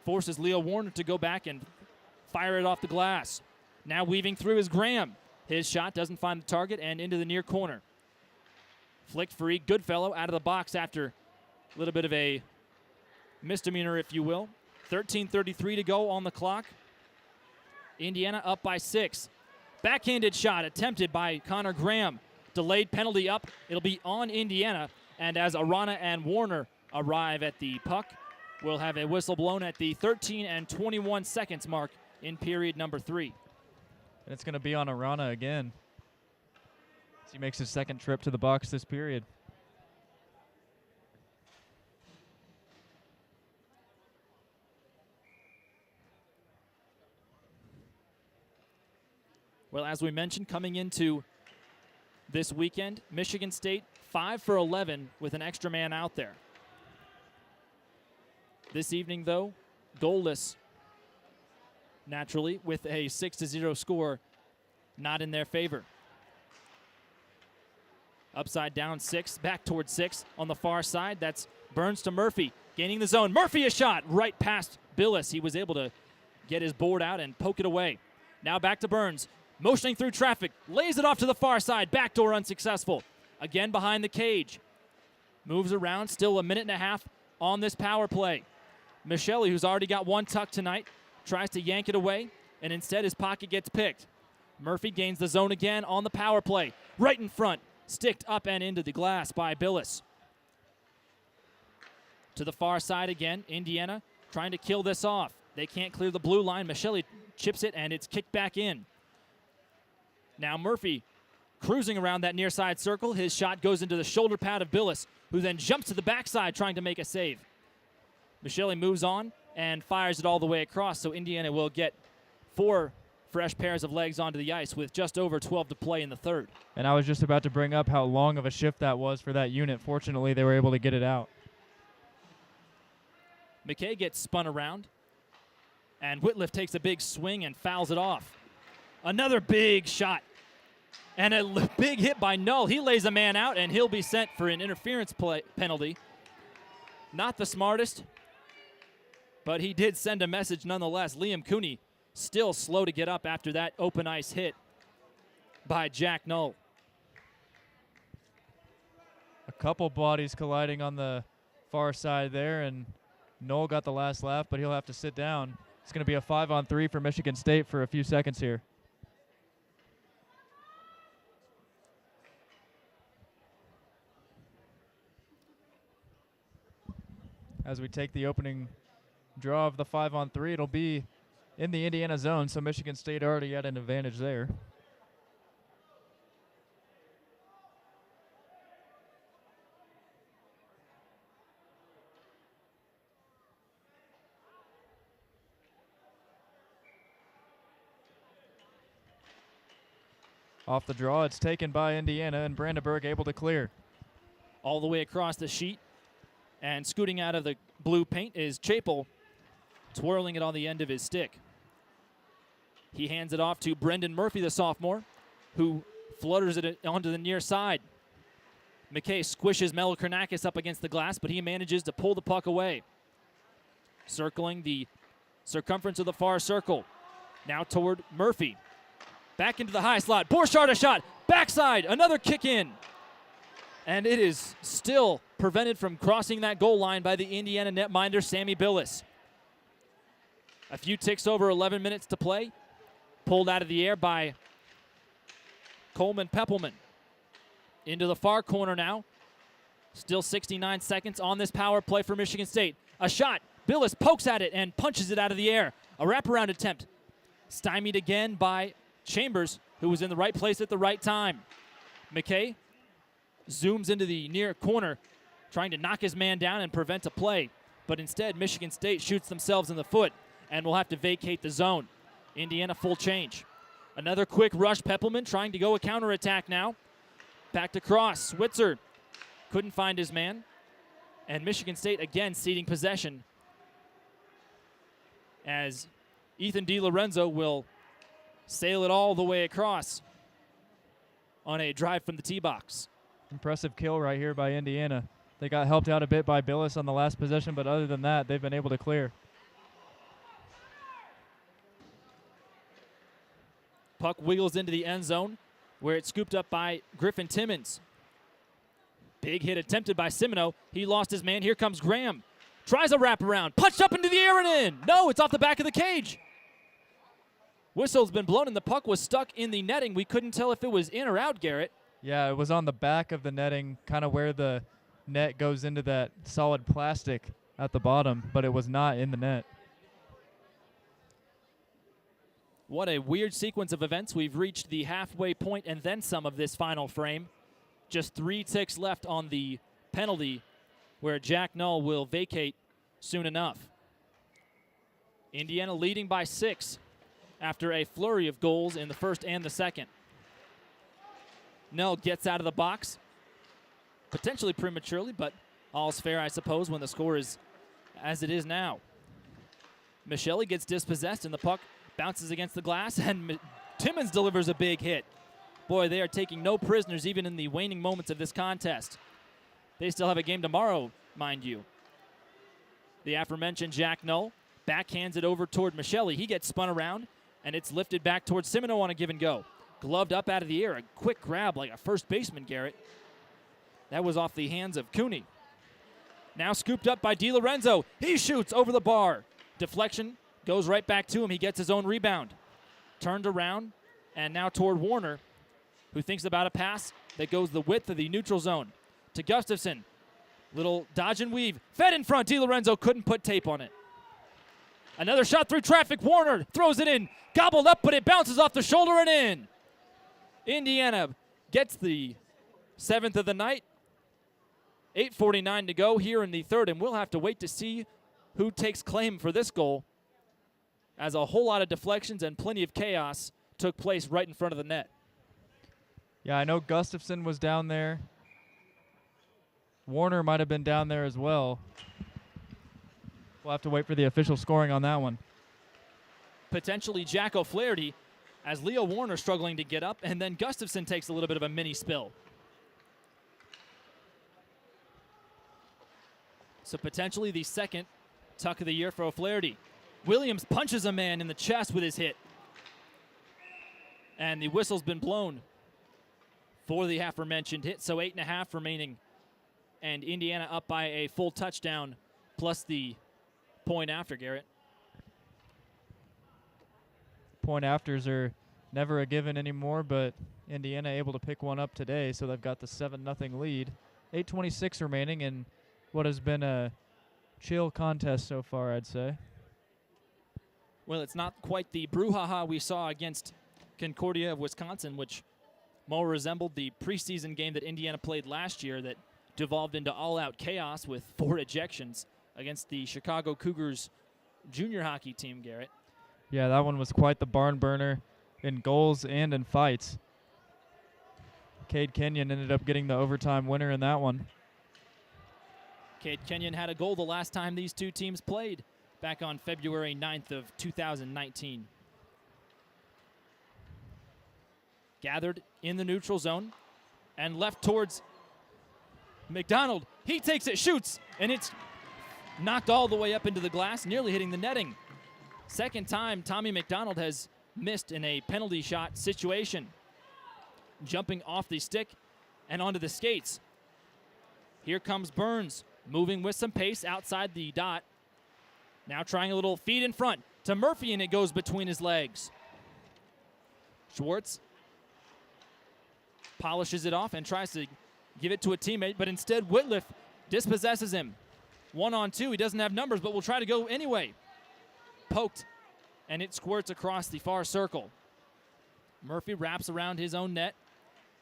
C: forces Leo Warner to go back and fire it off the glass. Now weaving through is Graham. His shot doesn't find the target and into the near corner. Flicked free, Goodfellow out of the box after a little bit of a misdemeanor, if you will. 13:33 to go on the clock. Indiana up by 6. Backhanded shot attempted by Connor Graham. Delayed penalty up. It'll be on Indiana. And as Arana and Warner arrive at the puck, we'll have a whistle blown at the 13 and 21 seconds mark in period number 3.
D: And it's going to be on Arana again, as he makes his second trip to the box this period.
C: Well, as we mentioned, coming into this weekend, Michigan State 5 for 11 with an extra man out there. This evening, though, goalless, naturally, with a 6-0 score not in their favor. Upside down 6, back towards 6 on the far side. That's Burns to Murphy, gaining the zone. Murphy a shot right past Billis. He was able to get his board out and poke it away. Now back to Burns. Motioning through traffic, lays it off to the far side, backdoor unsuccessful. Again behind the cage. Moves around, still a minute and a half on this power play. Michele, who's already got one tuck tonight, tries to yank it away, and instead his pocket gets picked. Murphy gains the zone again on the power play. Right in front, sticked up and into the glass by Billis. To the far side again, Indiana trying to kill this off. They can't clear the blue line. Michele chips it, and it's kicked back in. Now Murphy cruising around that near side circle. His shot goes into the shoulder pad of Billis, who then jumps to the backside trying to make a save. Michele moves on and fires it all the way across, so Indiana will get 4 fresh pairs of legs onto the ice with just over 12 to play in the third.
D: And I was just about to bring up how long of a shift that was for that unit. Fortunately, they were able to get it out.
C: McKay gets spun around, and Whitliff takes a big swing and fouls it off. Another big shot. And a big hit by Null. He lays a man out, and he'll be sent for an interference penalty. Not the smartest, but he did send a message nonetheless. Liam Cooney still slow to get up after that open ice hit by Jack Null.
D: A couple bodies colliding on the far side there, and Null got the last laugh, but he'll have to sit down. It's going to be a 5-on-3 for Michigan State for a few seconds here. As we take the opening draw of the 5-on-3, it'll be in the Indiana zone, so Michigan State already had an advantage there. Off the draw, it's taken by Indiana, and Brandenburg able to clear.
C: All the way across the sheet, and scooting out of the blue paint is Chapel, twirling it on the end of his stick. He hands it off to Brendan Murphy, the sophomore, who flutters it onto the near side. McKay squishes Melo Kornakis up against the glass, but he manages to pull the puck away. Circling the circumference of the far circle. Now toward Murphy. Back into the high slot. Borchardt a shot. Backside. Another kick in. And it is still prevented from crossing that goal line by the Indiana netminder, Sammy Billis. A few ticks over 11 minutes to play. Pulled out of the air by Coleman Peppelman. Into the far corner now. Still 69 seconds on this power play for Michigan State. A shot. Billis pokes at it and punches it out of the air. A wraparound attempt. Stymied again by Chambers, who was in the right place at the right time. McKay zooms into the near corner, trying to knock his man down and prevent a play. But instead, Michigan State shoots themselves in the foot and will have to vacate the zone. Indiana full change. Another quick rush. Peppelman trying to go a counterattack now. Back to Cross. Switzer couldn't find his man. And Michigan State again ceding possession, as Ethan DiLorenzo will sail it all the way across on a drive from the tee box.
D: Impressive kill right here by Indiana. They got helped out a bit by Billis on the last possession, but other than that, they've been able to clear.
C: Puck wiggles into the end zone, where it's scooped up by Griffin Timmons. Big hit attempted by Simoneau. He lost his man. Here comes Graham. Tries a wraparound. Punched up into the air and in. No, it's off the back of the cage. Whistle's been blown, and the puck was stuck in the netting. We couldn't tell if it was in or out, Garrett.
D: Yeah, it was on the back of the netting, kind of where the net goes into that solid plastic at the bottom, but it was not in the net.
C: What a weird sequence of events. We've reached the halfway point and then some of this final frame. Just 3 ticks left on the penalty where Jack Null will vacate soon enough. Indiana leading by 6 after a flurry of goals in the first and the second. Null gets out of the box, potentially prematurely, but all's fair, I suppose, when the score is as it is now. Michele gets dispossessed, and the puck bounces against the glass, and Timmons delivers a big hit. Boy, they are taking no prisoners even in the waning moments of this contest. They still have a game tomorrow, mind you. The aforementioned Jack Null backhands it over toward Michele. He gets spun around, and it's lifted back towards Simoneau on a give and go. Gloved up out of the air, a quick grab like a first baseman, Garrett. That was off the hands of Cooney. Now scooped up by DiLorenzo. He shoots over the bar. Deflection goes right back to him. He gets his own rebound. Turned around, and now toward Warner, who thinks about a pass that goes the width of the neutral zone. To Gustafson. Little dodge and weave. Fed in front. DiLorenzo couldn't put tape on it. Another shot through traffic. Warner throws it in. Gobbled up, but it bounces off the shoulder and in. Indiana gets the 7th of the night. 8:49 to go here in the third, and we'll have to wait to see who takes claim for this goal, as a whole lot of deflections and plenty of chaos took place right in front of the net.
D: Yeah, I know Gustafson was down there. Warner might have been down there as well. We'll have to wait for the official scoring on that one.
C: Potentially Jack O'Flaherty, as Leo Warner struggling to get up, and then Gustafson takes a little bit of a mini spill. So potentially the second tuck of the year for O'Flaherty. Williams punches a man in the chest with his hit. And the whistle's been blown for the aforementioned hit, so 8.5 remaining. And Indiana up by a full touchdown plus the point after, Garrett.
D: Point afters are never a given anymore, but Indiana able to pick one up today, so they've got the 7-0 lead. 8:26 remaining in what has been a chill contest so far, I'd say.
C: Well, it's not quite the brouhaha we saw against Concordia of Wisconsin, which more resembled the preseason game that Indiana played last year that devolved into all-out chaos with 4 ejections against the Chicago Cougars junior hockey team, Garrett.
D: Yeah, that one was quite the barn burner in goals and in fights. Cade Kenyon ended up getting the overtime winner in that one.
C: Cade Kenyon had a goal the last time these two teams played back on February 9th of 2019. Gathered in the neutral zone and left towards McDonald. He takes it, shoots, and it's knocked all the way up into the glass, nearly hitting the netting. Second time Tommy McDonald has missed in a penalty shot situation. Jumping off the stick and onto the skates. Here comes Burns, moving with some pace outside the dot. Now trying a little feed in front to Murphy, and it goes between his legs. Schwartz polishes it off and tries to give it to a teammate, but instead Whitliff dispossesses him. 1-on-2, he doesn't have numbers, but will try to go anyway. Poked, and it squirts across the far circle. Murphy wraps around his own net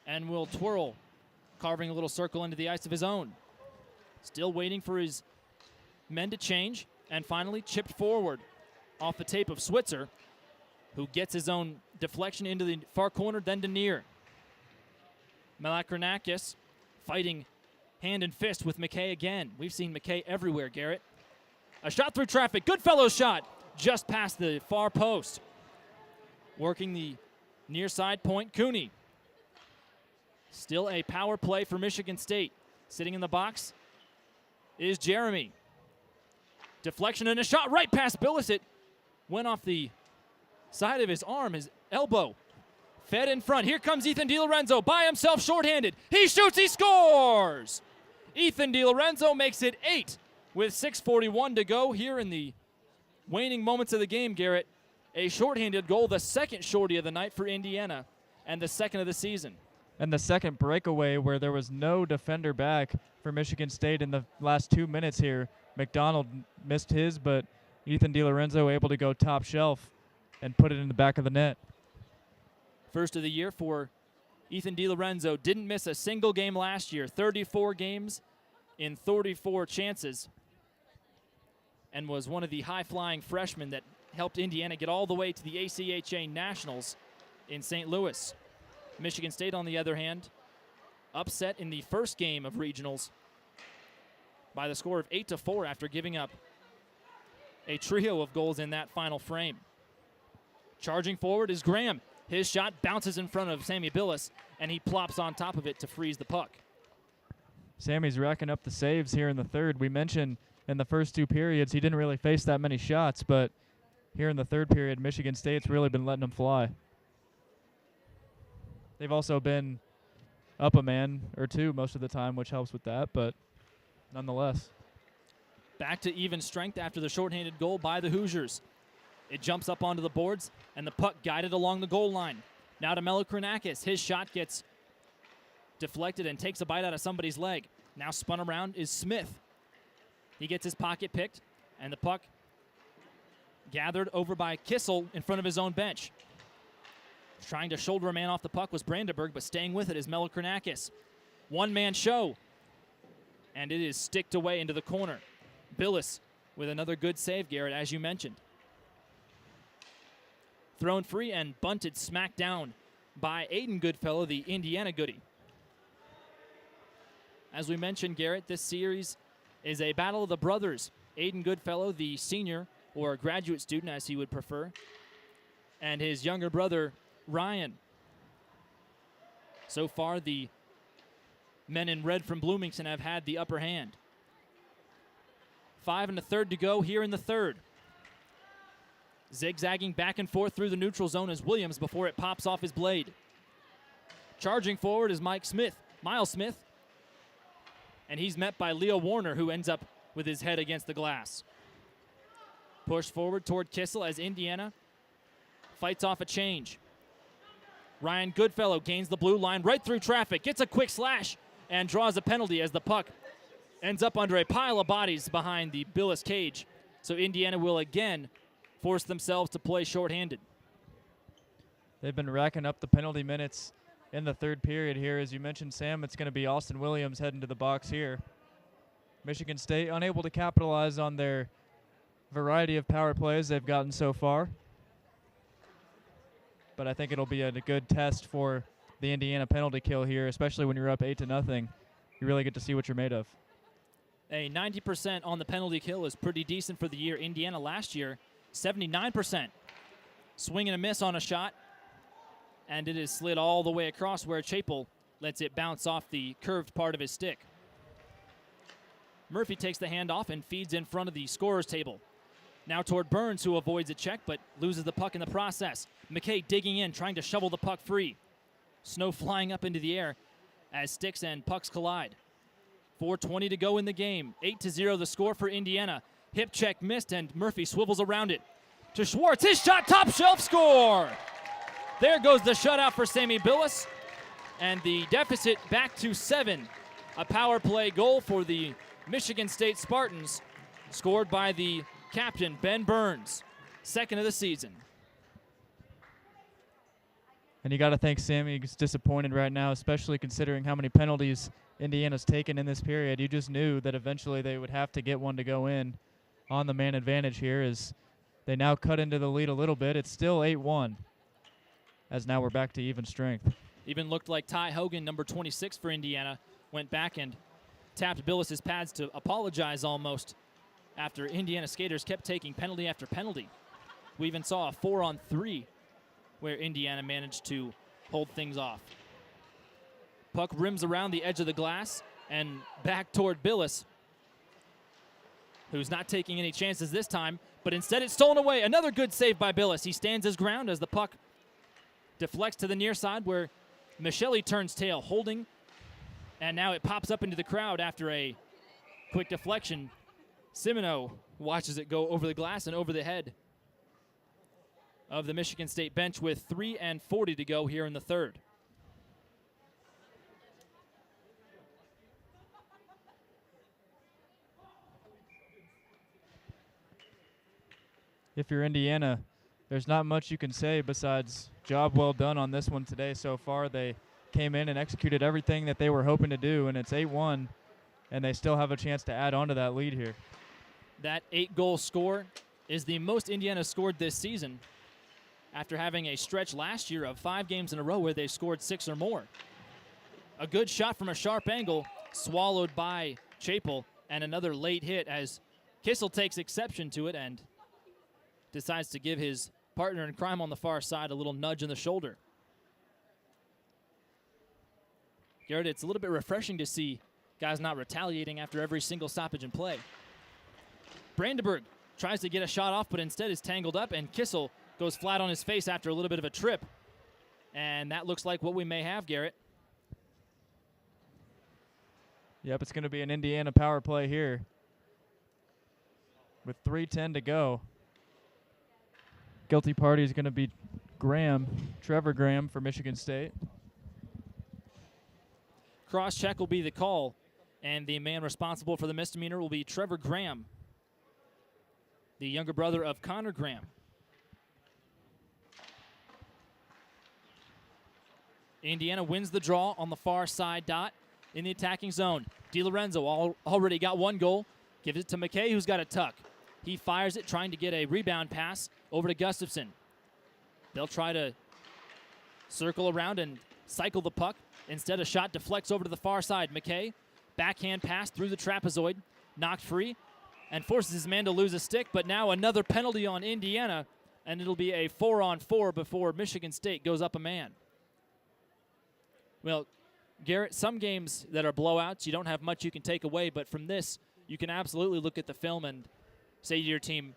C: and will twirl, carving a little circle into the ice of his own. Still waiting for his men to change, and finally chipped forward off the tape of Switzer, who gets his own deflection into the far corner, then to near. Malakranakis fighting hand and fist with McKay again. We've seen McKay everywhere, Garrett. A shot through traffic. Goodfellow shot just past the far post. Working the near side point, Cooney. Still a power play for Michigan State. Sitting in the box is Jeremy. Deflection and a shot right past Billis. It went off the side of his arm, his elbow. Fed in front. Here comes Ethan DiLorenzo by himself, shorthanded. He shoots, he scores! Ethan DiLorenzo makes it 8 with 6:41 to go here in the waning moments of the game, Garrett. A shorthanded goal, the second shorty of the night for Indiana, and the second of the season.
D: And the second breakaway where there was no defender back for Michigan State in the last 2 minutes here. McDonald missed his, but Ethan DiLorenzo able to go top shelf and put it in the back of the net.
C: First of the year for Ethan DiLorenzo. Didn't miss a single game last year. 34 games in 34 chances. And was one of the high-flying freshmen that helped Indiana get all the way to the ACHA Nationals in St. Louis. Michigan State, on the other hand, upset in the first game of regionals by the score of 8-4 after giving up a trio of goals in that final frame. Charging forward is Graham. His shot bounces in front of Sammy Billis, and he plops on top of it to freeze the puck.
D: Sammy's racking up the saves here in the third. We mentioned in the first two periods he didn't really face that many shots, but here in the third period, Michigan State's really been letting them fly. They've also been up a man or two most of the time, which helps with that, but nonetheless.
C: Back to even strength after the shorthanded goal by the Hoosiers. It jumps up onto the boards, and the puck guided along the goal line. Now to Melokranakis. His shot gets deflected and takes a bite out of somebody's leg. Now spun around is Smith. He gets his pocket picked, and the puck gathered over by Kissel in front of his own bench. Trying to shoulder a man off the puck was Brandenburg, but staying with it is Melokranakis. One-man show, and it is sticked away into the corner. Billis with another good save, Garrett, as you mentioned. Thrown free and bunted smack down by Aiden Goodfellow, the Indiana goodie. As we mentioned, Garrett, this series is a battle of the brothers. Aiden Goodfellow, the senior, or graduate student as he would prefer, and his younger brother, Ryan. So far, the men in red from Bloomington have had the upper hand. 5 1/3 to go here in the third. Zigzagging back and forth through the neutral zone is Williams before it pops off his blade. Charging forward is Miles Smith, and he's met by Leo Warner, who ends up with his head against the glass. Pushed forward toward Kissel as Indiana fights off a change. Ryan Goodfellow gains the blue line right through traffic, gets a quick slash, and draws a penalty as the puck ends up under a pile of bodies behind the Billis cage. So Indiana will again force themselves to play shorthanded.
D: They've been racking up the penalty minutes in the third period here. As you mentioned, Sam, it's going to be Austin Williams heading to the box here. Michigan State unable to capitalize on their variety of power plays they've gotten so far. But I think it'll be a good test for the Indiana penalty kill here, especially when you're up 8-0. You really get to see what you're made of.
C: A 90% on the penalty kill is pretty decent for the year. Indiana last year, 79%. Swing and a miss on a shot, and it is slid all the way across where Chapel lets it bounce off the curved part of his stick. Murphy takes the handoff and feeds in front of the scorer's table. Now toward Burns, who avoids a check but loses the puck in the process. McKay digging in, trying to shovel the puck free. Snow flying up into the air as sticks and pucks collide. 4:20 to go in the game. 8-0 the score for Indiana. Hip check missed, and Murphy swivels around it. To Schwartz, his shot, top shelf score! There goes the shutout for Sammy Billis, and the deficit back to 7. A power play goal for the Michigan State Spartans, scored by the captain, Ben Burns, second of the season.
D: And you got to think Sammy's disappointed right now, especially considering how many penalties Indiana's taken in this period. You just knew that eventually they would have to get one to go in on the man advantage here as they now cut into the lead a little bit. It's still 8-1 as now we're back to even strength.
C: Even looked like Ty Hogan, number 26 for Indiana, went back and tapped Billis's pads to apologize almost after Indiana skaters kept taking penalty after penalty. We even saw a 4-on-3 where Indiana managed to hold things off. Puck rims around the edge of the glass and back toward Billis, who's not taking any chances this time, but instead it's stolen away. Another good save by Billis. He stands his ground as the puck deflects to the near side where Michelli turns tail, holding, and now it pops up into the crowd after a quick deflection. Simino watches it go over the glass and over the head of the Michigan State bench with 3:40 to go here in the third.
D: If you're Indiana, there's not much you can say besides job well done on this one today so far. They came in and executed everything that they were hoping to do, and it's 8-1, and they still have a chance to add on to that lead here.
C: That 8-goal score is the most Indiana scored this season after having a stretch last year of 5 games in a row where they scored 6 or more. A good shot from a sharp angle, swallowed by Chapel, and another late hit as Kissel takes exception to it and decides to give his partner in crime on the far side a little nudge in the shoulder. Garrett, it's a little bit refreshing to see guys not retaliating after every single stoppage in play. Brandenburg tries to get a shot off, but instead is tangled up, and Kissel goes flat on his face after a little bit of a trip. And that looks like what we may have, Garrett.
D: Yep, it's going to be an Indiana power play here with 3:10 to go. Guilty party is going to be Trevor Graham for Michigan State.
C: Cross-check will be the call, and the man responsible for the misdemeanor will be Trevor Graham, the younger brother of Connor Graham. Indiana wins the draw on the far side dot in the attacking zone. DiLorenzo already got 1 goal. Gives it to McKay, who's got a tuck. He fires it, trying to get a rebound pass over to Gustafson. They'll try to circle around and cycle the puck. Instead, a shot deflects over to the far side. McKay, backhand pass through the trapezoid, knocked free, and forces his man to lose a stick. But now another penalty on Indiana, and it'll be a 4-on-4 before Michigan State goes up a man. Well, Garrett, some games that are blowouts, you don't have much you can take away, but from this, you can absolutely look at the film and say to your team,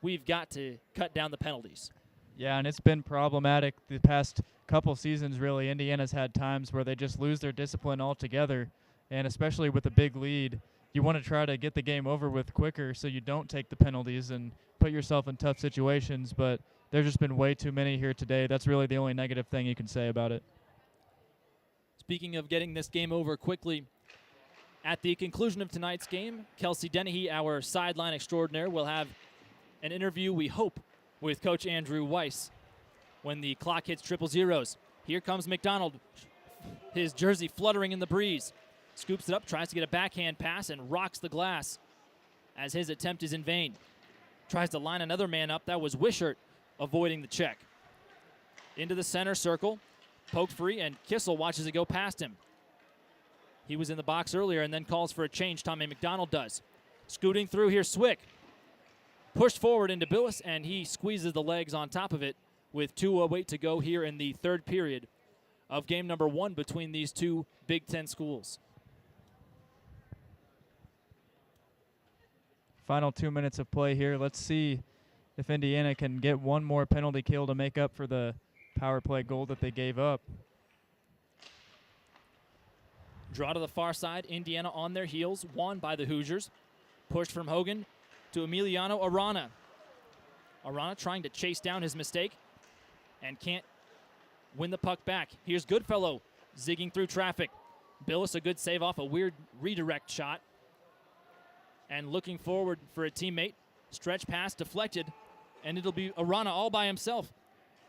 C: we've got to cut down the penalties.
D: Yeah, and it's been problematic the past couple seasons, really. Indiana's had times where they just lose their discipline altogether, and especially with a big lead, you want to try to get the game over with quicker so you don't take the penalties and put yourself in tough situations, but there's just been way too many here today. That's really the only negative thing you can say about it.
C: Speaking of getting this game over quickly, at the conclusion of tonight's game, Kelsey Dennehy, our sideline extraordinaire, will have an interview, we hope, with Coach Andrew Weiss when the clock hits 000. Here comes McDonald, his jersey fluttering in the breeze. Scoops it up, tries to get a backhand pass, and rocks the glass as his attempt is in vain. Tries to line another man up. That was Wishart avoiding the check. Into the center circle, poked free, and Kissel watches it go past him. He was in the box earlier and then calls for a change. Tommy McDonald does. Scooting through here, Swick. Pushed forward into Billis, and he squeezes the legs on top of it with 2:08 to go here in the third period of game number 1 between these two Big Ten schools.
D: Final 2 minutes of play here. Let's see if Indiana can get one more penalty kill to make up for the power play goal that they gave up.
C: Draw to the far side. Indiana on their heels, won by the Hoosiers. Pushed from Hogan to Emiliano Arana. Arana trying to chase down his mistake and can't win the puck back. Here's Goodfellow zigging through traffic. Billis, a good save off a weird redirect shot. And looking forward for a teammate. Stretch pass deflected, and it'll be Arana all by himself.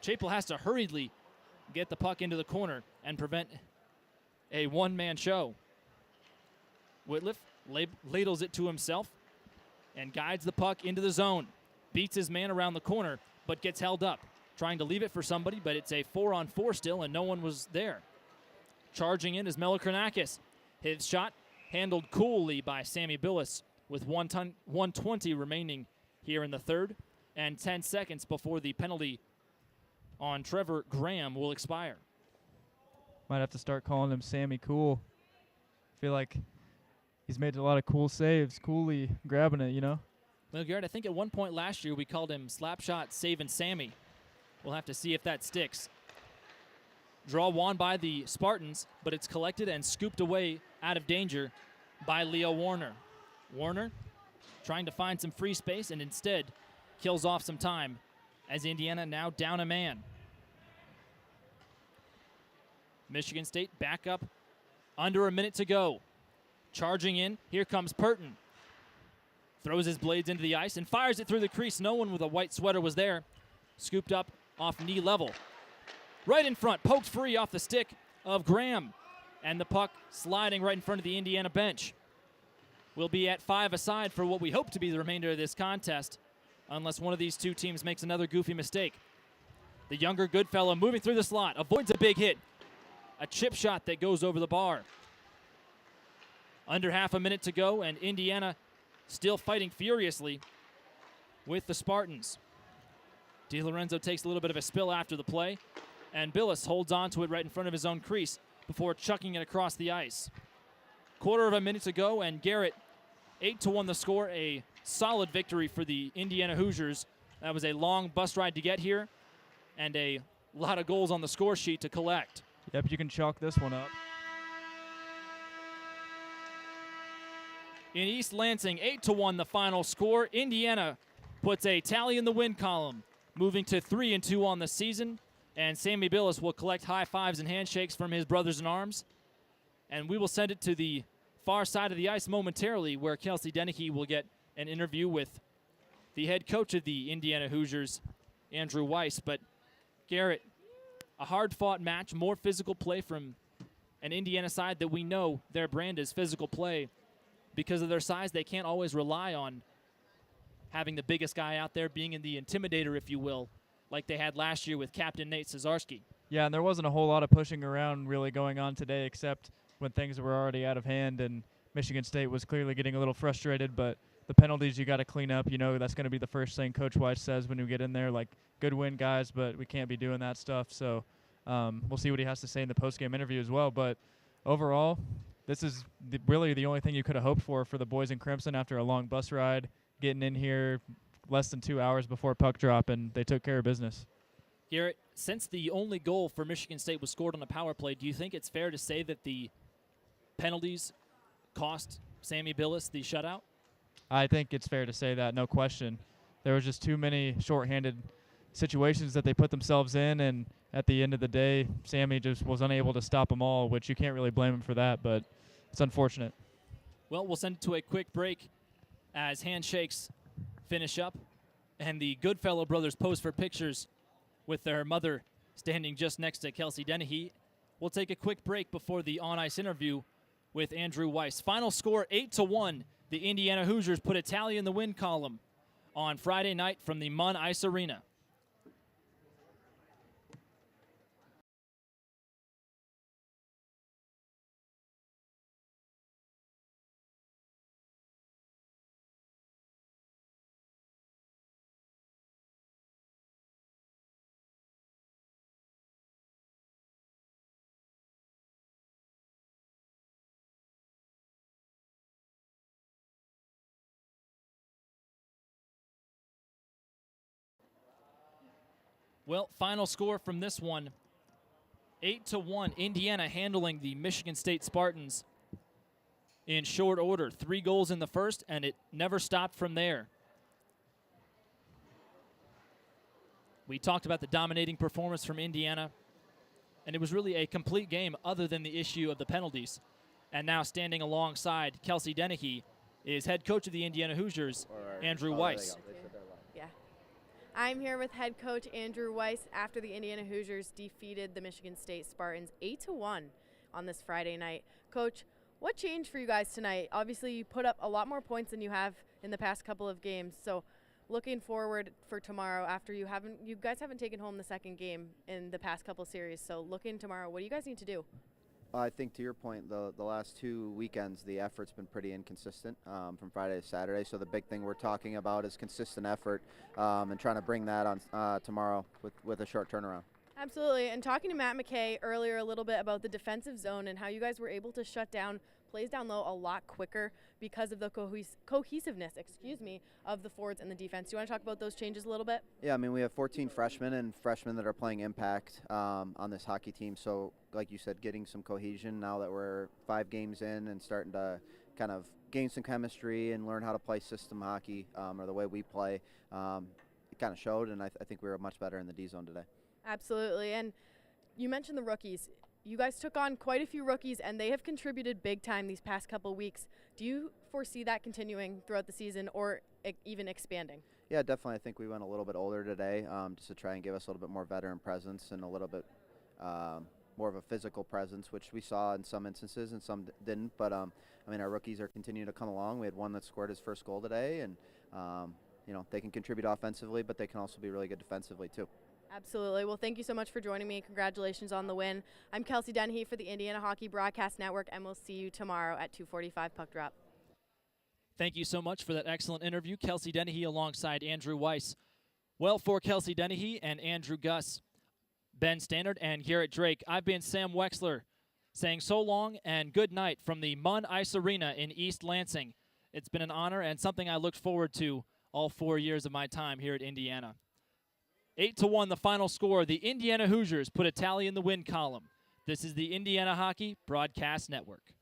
C: Chapel has to hurriedly get the puck into the corner and prevent a one-man show. Whitliff ladles it to himself and guides the puck into the zone. Beats his man around the corner, but gets held up. Trying to leave it for somebody, but it's a 4-on-4 still, and no one was there. Charging in is Melokranakis. His shot handled coolly by Sammy Billis with 1:20 remaining here in the third and 10 seconds before the penalty on Trevor Graham will expire.
D: Might have to start calling him Sammy Cool. I feel like he's made a lot of cool saves, coolly grabbing it, you know?
C: Well, Garrett, I think at one point last year we called him Slapshot Saving Sammy. We'll have to see if that sticks. Draw won by the Spartans, but it's collected and scooped away out of danger by Leo Warner. Warner trying to find some free space and instead kills off some time as Indiana now down a man. Michigan State back up under a minute to go. Charging in, here comes Purton. Throws his blades into the ice and fires it through the crease. No one with a white sweater was there. scooped up off knee level. Right in front, poked free off the stick of Graham. And the puck sliding right in front of the Indiana bench. We'll be at 5 aside for what we hope to be the remainder of this contest, unless one of these two teams makes another goofy mistake. The younger Goodfellow moving through the slot, avoids a big hit. A chip shot that goes over the bar. Under half a minute to go, and Indiana still fighting furiously with the Spartans. DiLorenzo takes a little bit of a spill after the play, and Billis holds on to it right in front of his own crease before chucking it across the ice. Quarter of a minute to go, and Garrett, 8-1 the score, a solid victory for the Indiana Hoosiers. That was a long bus ride to get here, and a lot of goals on the score sheet to collect.
D: Yep, you can chalk this one up.
C: In East Lansing, 8-1 the final score. Indiana puts a tally in the win column, moving to 3-2 on the season. And Sammy Billis will collect high fives and handshakes from his brothers in arms. And we will send it to the far side of the ice momentarily, where Kelsey Dennehy will get an interview with the head coach of the Indiana Hoosiers, Andrew Weiss. But Garrett, a hard-fought match, more physical play from an Indiana side that we know their brand is physical play. Because of their size, they can't always rely on having the biggest guy out there, being in the intimidator, if you will, like they had last year with Captain Nate Cesarski.
D: Yeah, and there wasn't a whole lot of pushing around really going on today, except when things were already out of hand, and Michigan State was clearly getting a little frustrated. But the penalties you got to clean up. You know, that's going to be the first thing Coach Weiss says when you get in there, like, good win, guys, but we can't be doing that stuff. So we'll see what he has to say in the post-game interview as well. But overall, this is really the only thing you could have hoped for the boys in Crimson after a long bus ride, getting in here less than 2 hours before puck drop, and they took care of business.
C: Garrett, since the only goal for Michigan State was scored on a power play, do you think it's fair to say that the penalties cost Sammy Billis the shutout?
D: I think it's fair to say that, no question. There was just too many shorthanded situations that they put themselves in, and at the end of the day, Sammy just was unable to stop them all, which you can't really blame him for that, but it's unfortunate.
C: Well, we'll send it to a quick break as handshakes finish up, and the Goodfellow brothers pose for pictures with their mother standing just next to Kelsey Dennehy. We'll take a quick break before the on-ice interview with Andrew Weiss. Final score, 8-1. The Indiana Hoosiers put a tally in the win column on Friday night from the Munn Ice Arena. Well, final score from this one, 8-1. Indiana handling the Michigan State Spartans in short order. 3 goals in the first, and it never stopped from there. We talked about the dominating performance from Indiana, and it was really a complete game other than the issue of the penalties. And now standing alongside Kelsey Dennehy is head coach of the Indiana Hoosiers, Andrew Weiss.
A: I'm here with head coach Andrew Weiss after the Indiana Hoosiers defeated the Michigan State Spartans 8-1 on this Friday night. Coach, what changed for you guys tonight? Obviously, you put up a lot more points than you have in the past couple of games. So, looking forward for tomorrow, after you guys haven't taken home the second game in the past couple series. So, looking tomorrow, what do you guys need to do?
G: I think to your point, the last 2 weekends, the effort's been pretty inconsistent from Friday to Saturday. So the big thing we're talking about is consistent effort and trying to bring that on tomorrow with a short turnaround.
A: Absolutely. And talking to Matt McKay earlier a little bit about the defensive zone and how you guys were able to shut down plays down low a lot quicker because of the cohesiveness, of the forwards and the defense. Do you want to talk about those changes a little bit?
G: Yeah, I mean, we have 14 freshmen and freshmen that are playing impact on this hockey team. So, like you said, getting some cohesion now that we're 5 games in and starting to kind of gain some chemistry and learn how to play system hockey or the way we play. It kind of showed, and I think we were much better in the D zone today.
A: Absolutely. And you mentioned the rookies. You guys took on quite a few rookies, and they have contributed big time these past couple weeks. Do you foresee that continuing throughout the season or even expanding?
G: Yeah, definitely. I think we went a little bit older today, just to try and give us a little bit more veteran presence and a little bit more of a physical presence, which we saw in some instances and some didn't. But I mean, our rookies are continuing to come along. We had one that scored his first goal today, and you know, they can contribute offensively, but they can also be really good defensively too.
A: Absolutely. Well, thank you so much for joining me. Congratulations on the win. I'm Kelsey Dennehy for the Indiana Hockey Broadcast Network, and we'll see you tomorrow at 2:45 puck drop.
C: Thank you so much for that excellent interview. Kelsey Dennehy alongside Andrew Weiss. Well, for Kelsey Dennehy and Andrew Gus, Ben Stannard, and Garrett Drake, I've been Sam Weixler saying so long and good night from the Munn Ice Arena in East Lansing. It's been an honor and something I looked forward to all 4 years of my time here at Indiana. 8-1 the final score. The Indiana Hoosiers put a tally in the win column. This is the Indiana Hockey Broadcast Network.